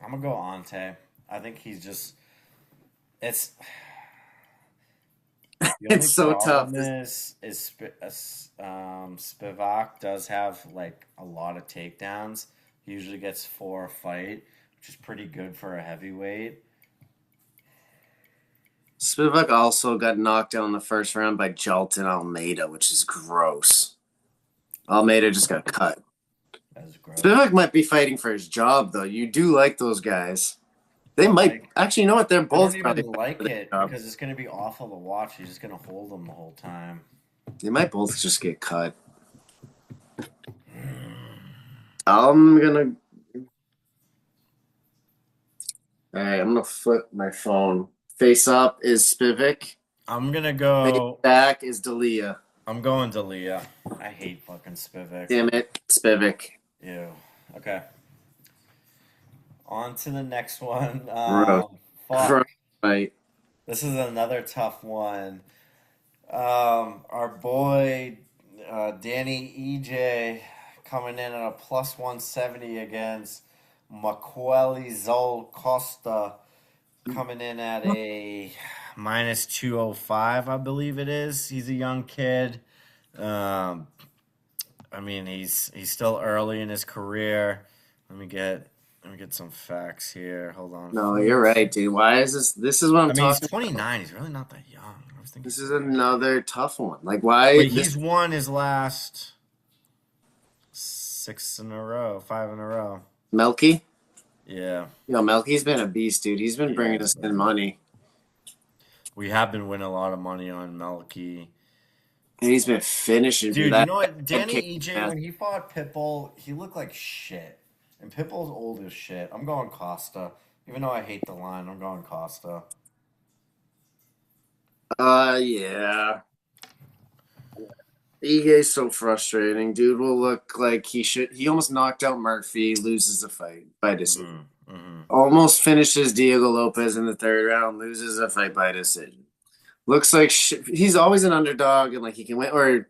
Speaker 1: I'm gonna go Ante. I think he's just. It's the
Speaker 2: It's
Speaker 1: only
Speaker 2: so tough.
Speaker 1: problem Spivak does have like a lot of takedowns. He usually gets 4 a fight, which is pretty good for a heavyweight.
Speaker 2: Spivak also got knocked out in the first round by Jalton Almeida, which is gross. Almeida just got cut.
Speaker 1: That's gross.
Speaker 2: Spivak might be fighting for his job, though. You do like those guys. They might
Speaker 1: Like
Speaker 2: actually. You know what? They're
Speaker 1: I don't
Speaker 2: both
Speaker 1: even
Speaker 2: probably fighting for
Speaker 1: like
Speaker 2: their
Speaker 1: it
Speaker 2: job.
Speaker 1: because it's gonna be awful to watch. He's just gonna hold them the whole time.
Speaker 2: They might both just get cut. I'm gonna. All right, I'm gonna flip my phone. Face up is Spivak.
Speaker 1: I'm gonna
Speaker 2: Face
Speaker 1: go.
Speaker 2: back is Dalia.
Speaker 1: I'm going Dalia. I hate fucking Spivak.
Speaker 2: Damn it, Spivak.
Speaker 1: Ew. Okay. On to the next one.
Speaker 2: Gross. Gross
Speaker 1: Fuck.
Speaker 2: fight.
Speaker 1: This is another tough one. Our boy Danny EJ coming in at a plus 170 against Maqueli Zol Costa coming in at a minus 205, I believe it is. He's a young kid. Um, I mean, he's still early in his career. Let me get some facts here. Hold on,
Speaker 2: No, you're
Speaker 1: folks.
Speaker 2: right, dude. Why is this? This is what I'm
Speaker 1: I mean, he's
Speaker 2: talking.
Speaker 1: 29. He's really not that young. I was thinking
Speaker 2: This
Speaker 1: he's
Speaker 2: is
Speaker 1: a young kid.
Speaker 2: another tough one. Like, why
Speaker 1: But
Speaker 2: this?
Speaker 1: he's won his last 6 in a row, 5 in a row.
Speaker 2: Melky?
Speaker 1: Yeah,
Speaker 2: Melky's been a beast, dude. He's been
Speaker 1: he
Speaker 2: bringing
Speaker 1: has
Speaker 2: us in
Speaker 1: been.
Speaker 2: money,
Speaker 1: We have been winning a lot of money on Melky.
Speaker 2: and he's been finishing for
Speaker 1: Dude, you
Speaker 2: that
Speaker 1: know what?
Speaker 2: head
Speaker 1: Danny
Speaker 2: kick.
Speaker 1: EJ,
Speaker 2: Man.
Speaker 1: when he fought Pitbull, he looked like shit. And Pitbull's old as shit. I'm going Costa. Even though I hate the line, I'm going Costa.
Speaker 2: Yeah. Ige's so frustrating. Dude will look like he should. He almost knocked out Murphy, loses the fight by decision.
Speaker 1: Mm, hmm.
Speaker 2: Almost finishes Diego Lopez in the third round, loses a fight by decision. Looks like he's always an underdog and like he can win or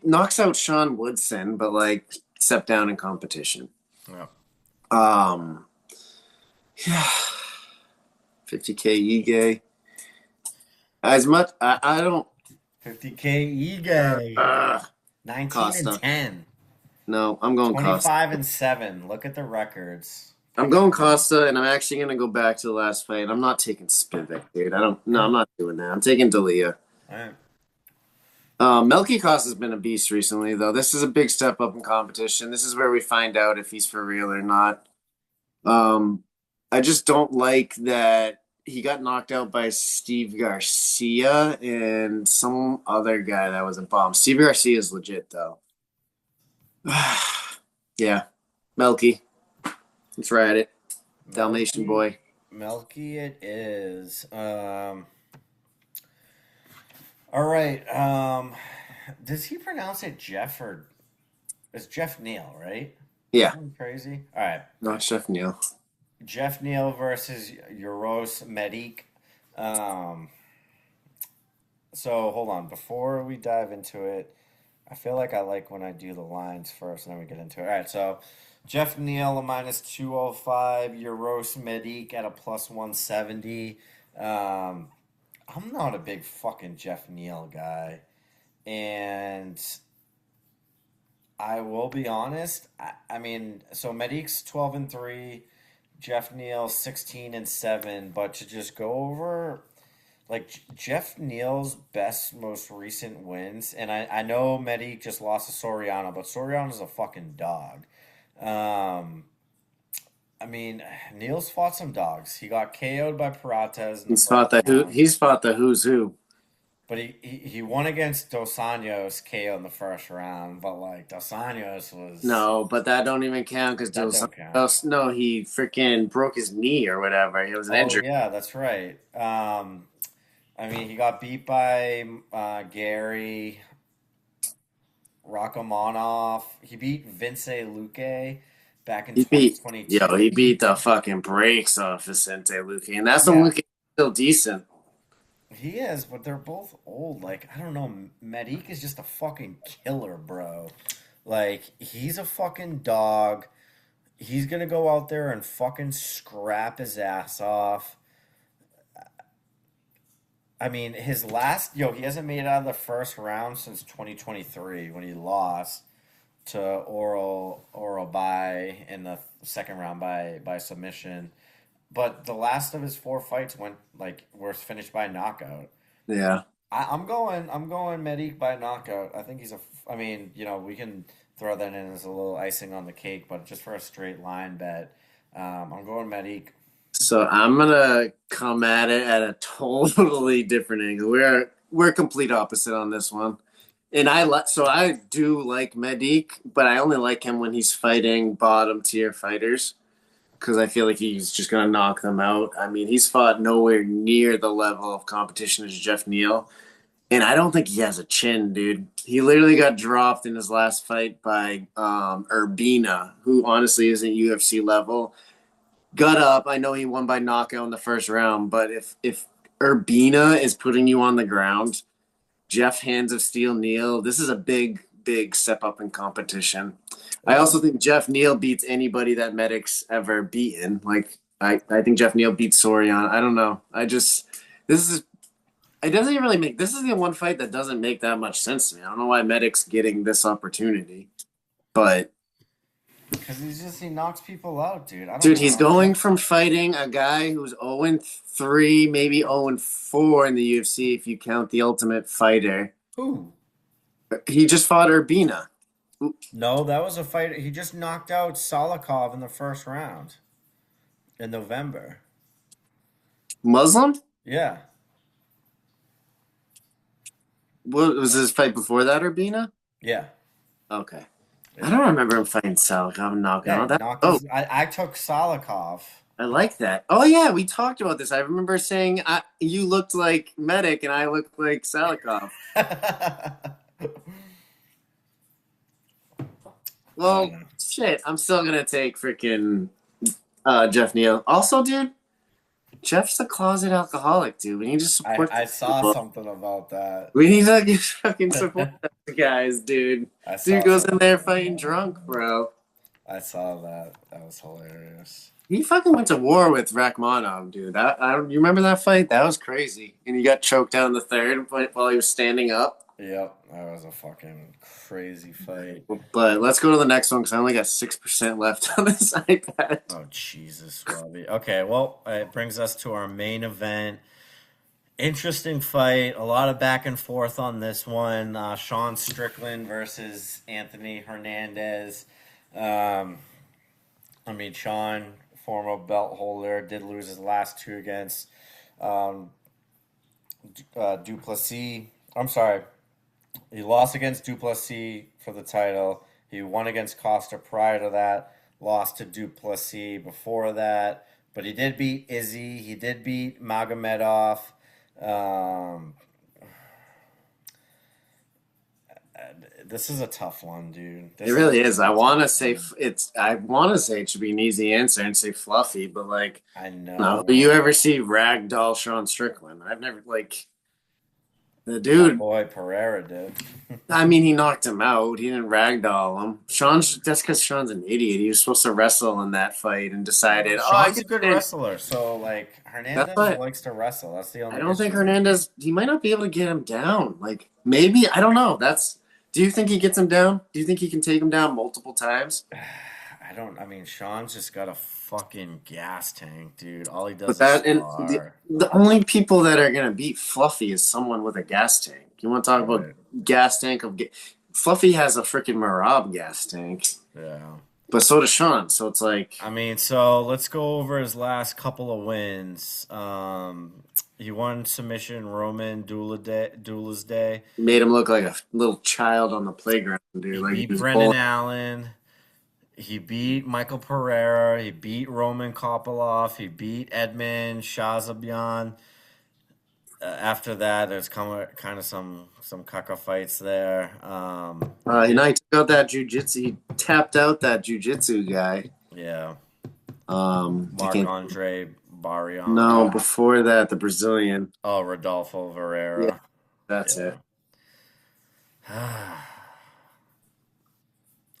Speaker 2: knocks out Sean Woodson, but like step down in competition.
Speaker 1: Yeah.
Speaker 2: Yeah, 50K Ige. As much I don't
Speaker 1: 50K Ige. 19 and
Speaker 2: Costa.
Speaker 1: 10.
Speaker 2: No, I'm going Costa.
Speaker 1: 25 and 7. Look at the records.
Speaker 2: I'm going Costa, and I'm actually gonna go back to the last fight. I'm not taking Spivak, dude. I don't. No, I'm not doing that. I'm taking Dalia.
Speaker 1: All right.
Speaker 2: Melky Costa's been a beast recently, though. This is a big step up in competition. This is where we find out if he's for real or not. I just don't like that he got knocked out by Steve Garcia and some other guy that was a bomb. Steve Garcia is legit, though. Yeah, Melky. Let's ride it. Dalmatian boy.
Speaker 1: Melky it is. All right. Does he pronounce it Jeff or it's Jeff Neal, right?
Speaker 2: Yeah,
Speaker 1: Crazy. All right.
Speaker 2: not Chef Neil.
Speaker 1: Jeff Neal versus Euros Medic. Um, so hold on. Before we dive into it, I feel like I like when I do the lines first and then we get into it. All right. So Jeff Neal a minus 205, Euros Medic at a plus 170. I'm not a big fucking Jeff Neal guy. And I will be honest. I mean, so Medic's 12 and 3, Jeff Neal 16 and 7, but to just go over like Jeff Neal's best most recent wins, and I know Medic just lost to Soriano, but Soriano's a fucking dog. Um I mean, Neal's fought some dogs. He got KO'd by Perates in the
Speaker 2: He's
Speaker 1: first
Speaker 2: fought the
Speaker 1: round.
Speaker 2: He's fought the who's who.
Speaker 1: But he won against Dos Anjos KO in the first round, but like Dos Anjos was
Speaker 2: No, but that don't even count because
Speaker 1: that don't count.
Speaker 2: no, he freaking broke his knee or whatever. He was an
Speaker 1: Oh
Speaker 2: injury.
Speaker 1: yeah, that's right. I mean he got beat by Gary Rakamonov. He beat Vince Luque back in
Speaker 2: He beat
Speaker 1: 2022.
Speaker 2: he beat the fucking brakes off Vicente Luque, and that's when
Speaker 1: Yeah,
Speaker 2: Luque still decent.
Speaker 1: he is, but they're both old. Like I don't know, Medic is just a fucking killer, bro. Like he's a fucking dog. He's gonna go out there and fucking scrap his ass off. I mean, his last he hasn't made it out of the first round since 2023 when he lost to Oral by in the second round by submission. But the last of his four fights were finished by knockout.
Speaker 2: Yeah.
Speaker 1: I'm going Medic by knockout. I think he's a. I mean, we can throw that in as a little icing on the cake, but just for a straight line bet, I'm going Medic.
Speaker 2: So I'm gonna come at it at a totally different angle. We're complete opposite on this one. And I do like Medic, but I only like him when he's fighting bottom tier fighters because I feel like he's just gonna knock them out. I mean, he's fought nowhere near the level of competition as Jeff Neal, and I don't think he has a chin, dude. He literally got dropped in his last fight by Urbina, who honestly isn't UFC level. Got up. I know he won by knockout in the first round, but if Urbina is putting you on the ground, Jeff Hands of Steel Neal, this is a big step up in competition. I also think Jeff Neal beats anybody that Medic's ever beaten. Like I think Jeff Neal beats Sorian. I don't know. This is it doesn't even really make this is the one fight that doesn't make that much sense to me. I don't know why Medic's getting this opportunity, but
Speaker 1: Because he knocks people out, dude. I don't
Speaker 2: dude,
Speaker 1: know.
Speaker 2: he's going from fighting a guy who's 0-3, maybe 0-4 in the UFC if you count the Ultimate Fighter.
Speaker 1: Who?
Speaker 2: He just fought Urbina.
Speaker 1: No, that was a fight. He just knocked out Salikov in the first round in November.
Speaker 2: Muslim?
Speaker 1: Yeah.
Speaker 2: What was his fight before that, Urbina?
Speaker 1: Yeah.
Speaker 2: Okay. I don't remember him fighting Salikov and knocking
Speaker 1: Yeah,
Speaker 2: out that.
Speaker 1: I took Salikov.
Speaker 2: I like that. Oh yeah, we talked about this. I remember saying you looked like Medic and I looked like Salikov.
Speaker 1: I don't
Speaker 2: Well,
Speaker 1: know.
Speaker 2: shit. I'm still gonna take freaking Jeff Neal. Also, dude, Jeff's a closet alcoholic, dude. We need to support
Speaker 1: I
Speaker 2: the
Speaker 1: saw
Speaker 2: people.
Speaker 1: something about that.
Speaker 2: We need to get fucking support the guys, dude.
Speaker 1: I
Speaker 2: Dude
Speaker 1: saw
Speaker 2: goes in
Speaker 1: something
Speaker 2: there
Speaker 1: about
Speaker 2: fighting
Speaker 1: that.
Speaker 2: drunk, bro.
Speaker 1: I saw that. That was hilarious.
Speaker 2: He fucking went to war with Rachmanov, dude. You remember that fight? That was crazy. And he got choked out in the third while he was standing up.
Speaker 1: Yep, that was a fucking crazy fight.
Speaker 2: But let's go to the next one because I only got 6% left on this iPad.
Speaker 1: Oh Jesus, Robbie. Okay, well, it brings us to our main event. Interesting fight. A lot of back and forth on this one. Sean Strickland versus Anthony Hernandez. Um, I mean, Sean, former belt holder, did lose his last two against um, Duplessis. I'm sorry. He lost against Duplessis for the title. He won against Costa prior to that. Lost to Duplessis before that. But he did beat Izzy. He did beat Magomedov. Um, this is a tough one, dude.
Speaker 2: It
Speaker 1: This is a
Speaker 2: really is. I
Speaker 1: really
Speaker 2: want
Speaker 1: tough
Speaker 2: to say
Speaker 1: one.
Speaker 2: it's. I want to say it should be an easy answer and say Fluffy, but like,
Speaker 1: I
Speaker 2: no. Do
Speaker 1: know.
Speaker 2: you ever see Ragdoll Sean Strickland? I've never like the
Speaker 1: My
Speaker 2: dude.
Speaker 1: boy Pereira did.
Speaker 2: I mean, he knocked him out. He didn't ragdoll him. Sean's that's because Sean's an idiot. He was supposed to wrestle in that fight and decided, oh, I
Speaker 1: Sean's a
Speaker 2: could.
Speaker 1: good
Speaker 2: Win.
Speaker 1: wrestler, so like
Speaker 2: That's
Speaker 1: Hernandez
Speaker 2: what
Speaker 1: likes to wrestle. That's the
Speaker 2: I
Speaker 1: only
Speaker 2: don't think
Speaker 1: issue.
Speaker 2: Hernandez. He might not be able to get him down. Like maybe I don't know. That's. Do you think he gets him down? Do you think he can take him down multiple times?
Speaker 1: I don't. I mean, Sean's just got a fucking gas tank, dude. All he
Speaker 2: But
Speaker 1: does is
Speaker 2: that and
Speaker 1: spar.
Speaker 2: the only people that are gonna beat Fluffy is someone with a gas tank. You want to talk about
Speaker 1: Right.
Speaker 2: gas tank of Fluffy has a freaking Marab gas tank,
Speaker 1: Yeah.
Speaker 2: but so does Sean. So it's like
Speaker 1: I mean, so let's go over his last couple of wins. He won submission Roman Duela's Day.
Speaker 2: made him look like a little child on the playground, dude.
Speaker 1: He
Speaker 2: Like he
Speaker 1: beat
Speaker 2: was
Speaker 1: Brendan
Speaker 2: bowling.
Speaker 1: Allen. He beat Michael Pereira. He beat Roman Kopylov. He beat Edmund Shazabian. After that, there's kind of some caca fights there.
Speaker 2: He took out that jujitsu. He tapped out that jujitsu guy.
Speaker 1: Yeah,
Speaker 2: I
Speaker 1: Marc
Speaker 2: can't.
Speaker 1: Andre Barrion.
Speaker 2: No, before that, the Brazilian.
Speaker 1: Oh, Rodolfo
Speaker 2: Yeah,
Speaker 1: Varela.
Speaker 2: that's it.
Speaker 1: Yeah.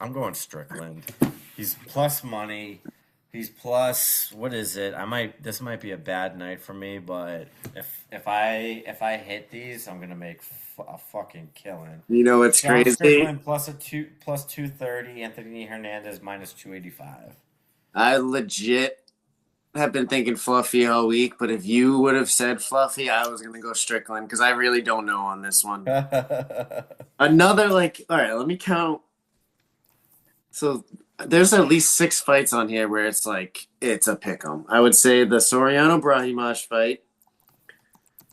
Speaker 1: I'm going Strickland. He's plus money. He's plus what is it? This might be a bad night for me, but if I hit these, I'm gonna make a fucking killing.
Speaker 2: You know what's
Speaker 1: Sean
Speaker 2: crazy?
Speaker 1: Strickland plus 230. Anthony Hernandez minus 285.
Speaker 2: I legit have been thinking Fluffy all week, but if you would have said Fluffy, I was gonna go Strickland because I really don't know on this one. Another like, all right, let me count. So there's at least 6 fights on here where it's like it's a pick 'em. I would say the Soriano Brahimash fight,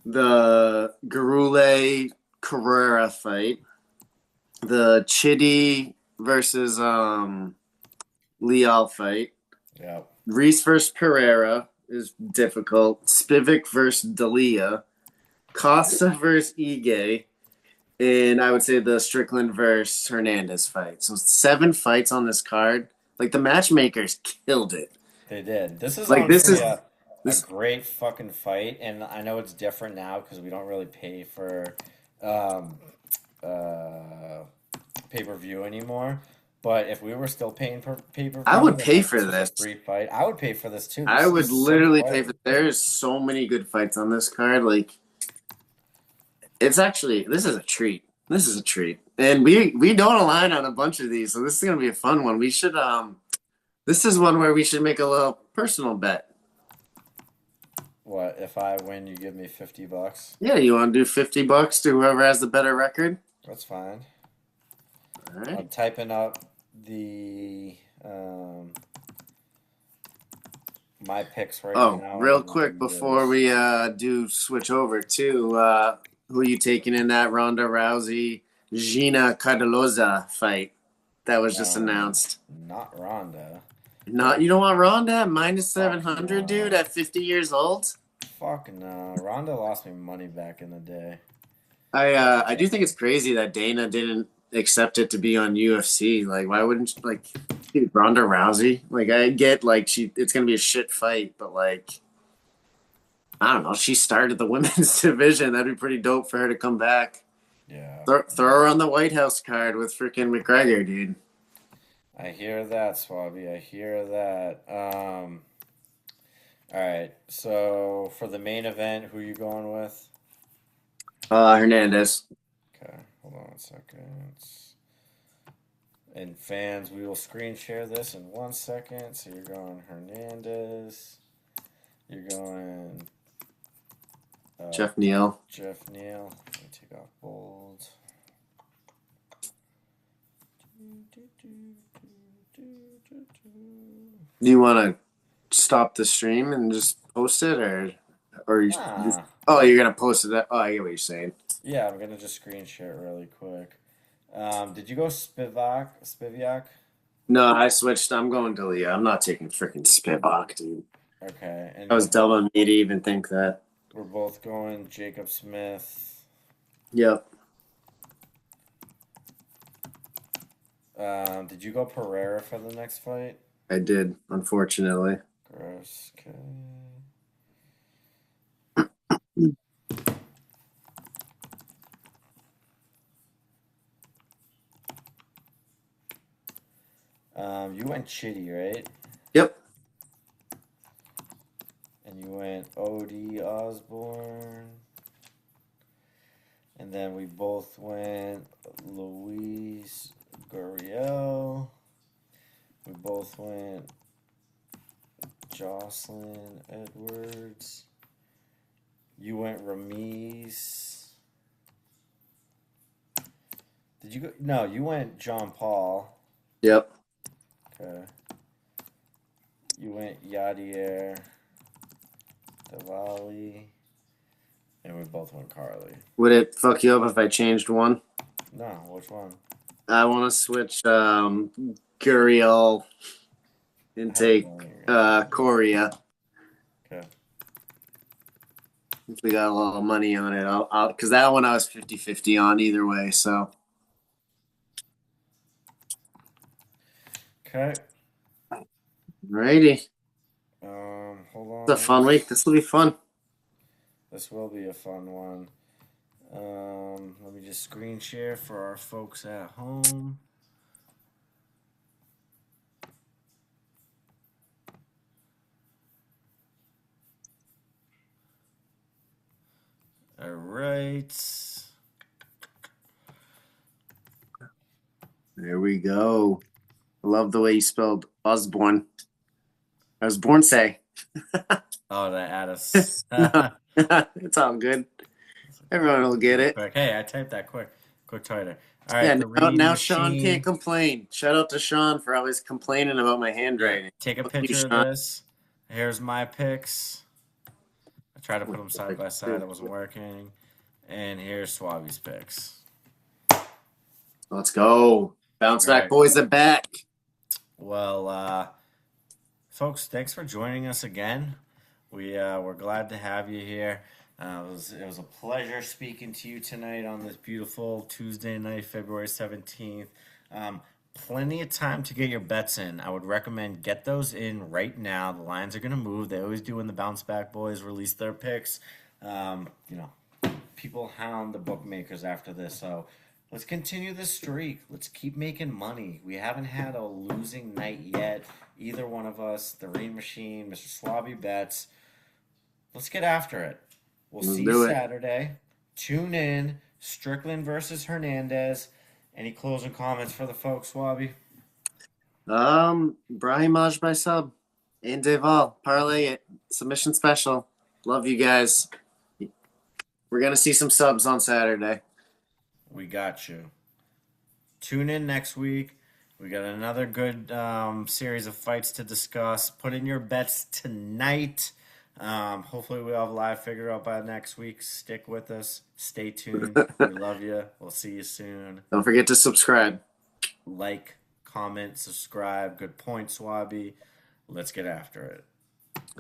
Speaker 2: the Garule Carrera fight, the Chidi versus Leal fight,
Speaker 1: Yeah.
Speaker 2: Reese versus Pereira is difficult. Spivak versus Dalia, Costa versus Ige, and I would say the Strickland versus Hernandez fight. So 7 fights on this card. Like the matchmakers killed it.
Speaker 1: They did. This is
Speaker 2: Like this
Speaker 1: honestly
Speaker 2: is
Speaker 1: a
Speaker 2: this.
Speaker 1: great fucking fight, and I know it's different now because we don't really pay for um, uh, pay per view anymore. But if we were still paying for pay per
Speaker 2: I
Speaker 1: view,
Speaker 2: would
Speaker 1: and
Speaker 2: pay
Speaker 1: like
Speaker 2: for
Speaker 1: this was a
Speaker 2: this.
Speaker 1: free fight, I would pay for this too.
Speaker 2: I
Speaker 1: This is a
Speaker 2: would
Speaker 1: sick
Speaker 2: literally pay
Speaker 1: fight.
Speaker 2: for. There's so many good fights on this card. Like it's actually this is a treat. This is a treat, and we don't align on a bunch of these, so this is gonna be a fun one. We should This is one where we should make a little personal bet.
Speaker 1: What if I win? You give me $50.
Speaker 2: Yeah, you want to do $50 to whoever has the better record?
Speaker 1: That's fine.
Speaker 2: All right.
Speaker 1: I'm typing up the my picks right
Speaker 2: Oh,
Speaker 1: now.
Speaker 2: real
Speaker 1: And we
Speaker 2: quick
Speaker 1: can do
Speaker 2: before
Speaker 1: this.
Speaker 2: we do switch over to who you taking in that Ronda Rousey Gina Cardoza fight that was just announced?
Speaker 1: Not Ronda.
Speaker 2: Not you don't want Ronda at minus
Speaker 1: Fuck
Speaker 2: 700,
Speaker 1: no.
Speaker 2: dude, at 50 years old.
Speaker 1: Fuck no. Ronda lost me money back in the day.
Speaker 2: I do think it's crazy that Dana didn't accept it to be on UFC. Like, why wouldn't like dude, Ronda Rousey? Like, I get like it's gonna be a shit fight, but like, I don't know. She started the women's division. That'd be pretty dope for her to come back.
Speaker 1: Yeah.
Speaker 2: Throw her on the White House card with freaking McGregor, dude.
Speaker 1: I hear that, Swabby. I hear that. All right. So for the main event, who you going with?
Speaker 2: Hernandez.
Speaker 1: Okay, hold on a second. And fans, we will screen share this in 1 second. So you're going Hernandez. You're going
Speaker 2: Jeff Neal.
Speaker 1: Jeff Neal. Let me take off bold.
Speaker 2: Do you want to stop the stream and just post it, or you?
Speaker 1: Ah.
Speaker 2: Oh, you're gonna post it. Oh, I get what you're saying.
Speaker 1: Yeah, I'm gonna just screen share it really quick. Did you go Spivak?
Speaker 2: No, I switched. I'm going to Leah. I'm not taking freaking Spivak, dude.
Speaker 1: Okay, and
Speaker 2: That was dumb of me to even think that.
Speaker 1: we're both going Jacob Smith.
Speaker 2: Yep.
Speaker 1: Did you go Pereira for the next fight?
Speaker 2: I did, unfortunately.
Speaker 1: Gross. Okay. You went Chitty, right?
Speaker 2: Yep.
Speaker 1: And you went OD Osborne. And then we both went Luis Gurriel. We both went Jocelyn Edwards. You went Ramiz. Did you go? No, you went John Paul.
Speaker 2: Yep.
Speaker 1: Okay. You went Yadier Diwali. And we both went Carly.
Speaker 2: Would it fuck you up if I changed one?
Speaker 1: No, which one?
Speaker 2: I want to switch Guriel and take Korea.
Speaker 1: Okay.
Speaker 2: If we got a little money on it, I'll because that one I was 50-50 on either way. So
Speaker 1: Okay.
Speaker 2: alrighty.
Speaker 1: Hold on.
Speaker 2: It's a fun week. This will be fun.
Speaker 1: This will be a fun one. Let me just screen share for our folks at home. All right.
Speaker 2: There we go. I love the way you spelled Osborne. I was born say.
Speaker 1: Oh, that add us.
Speaker 2: It's all good. Everyone will get it.
Speaker 1: Hey, I typed that quick tighter. All right.
Speaker 2: Yeah, now Sean can't complain. Shout out to Sean for always complaining about my handwriting.
Speaker 1: Take a picture of this. Here's my picks. I tried to put them side by side. It wasn't working. And here's Swabby's picks.
Speaker 2: Let's go. Bounce back boys are back.
Speaker 1: Well, folks, thanks for joining us again. We're glad to have you here. It was a pleasure speaking to you tonight on this beautiful Tuesday night, February 17th. Plenty of time to get your bets in. I would recommend get those in right now. The lines are going to move. They always do when the bounce back boys release their picks. People hound the bookmakers after this. So let's continue this streak. Let's keep making money. We haven't had a losing night yet. Either one of us, the Rain Machine, Mr. Swabby Bets. Let's get after it. We'll see you Saturday. Tune in. Strickland versus Hernandez. Any closing comments for the folks, Swabby?
Speaker 2: Brahimaj by sub. And Deval. Parlay it. Submission special. Love you guys. We're going to see some subs on Saturday.
Speaker 1: We got you. Tune in next week. We got another good series of fights to discuss. Put in your bets tonight. Hopefully we'll have live figure out by next week. Stick with us. Stay tuned. We love you. We'll see you soon.
Speaker 2: Don't forget to subscribe.
Speaker 1: Like, comment, subscribe. Good point, Swabby. Let's get after it.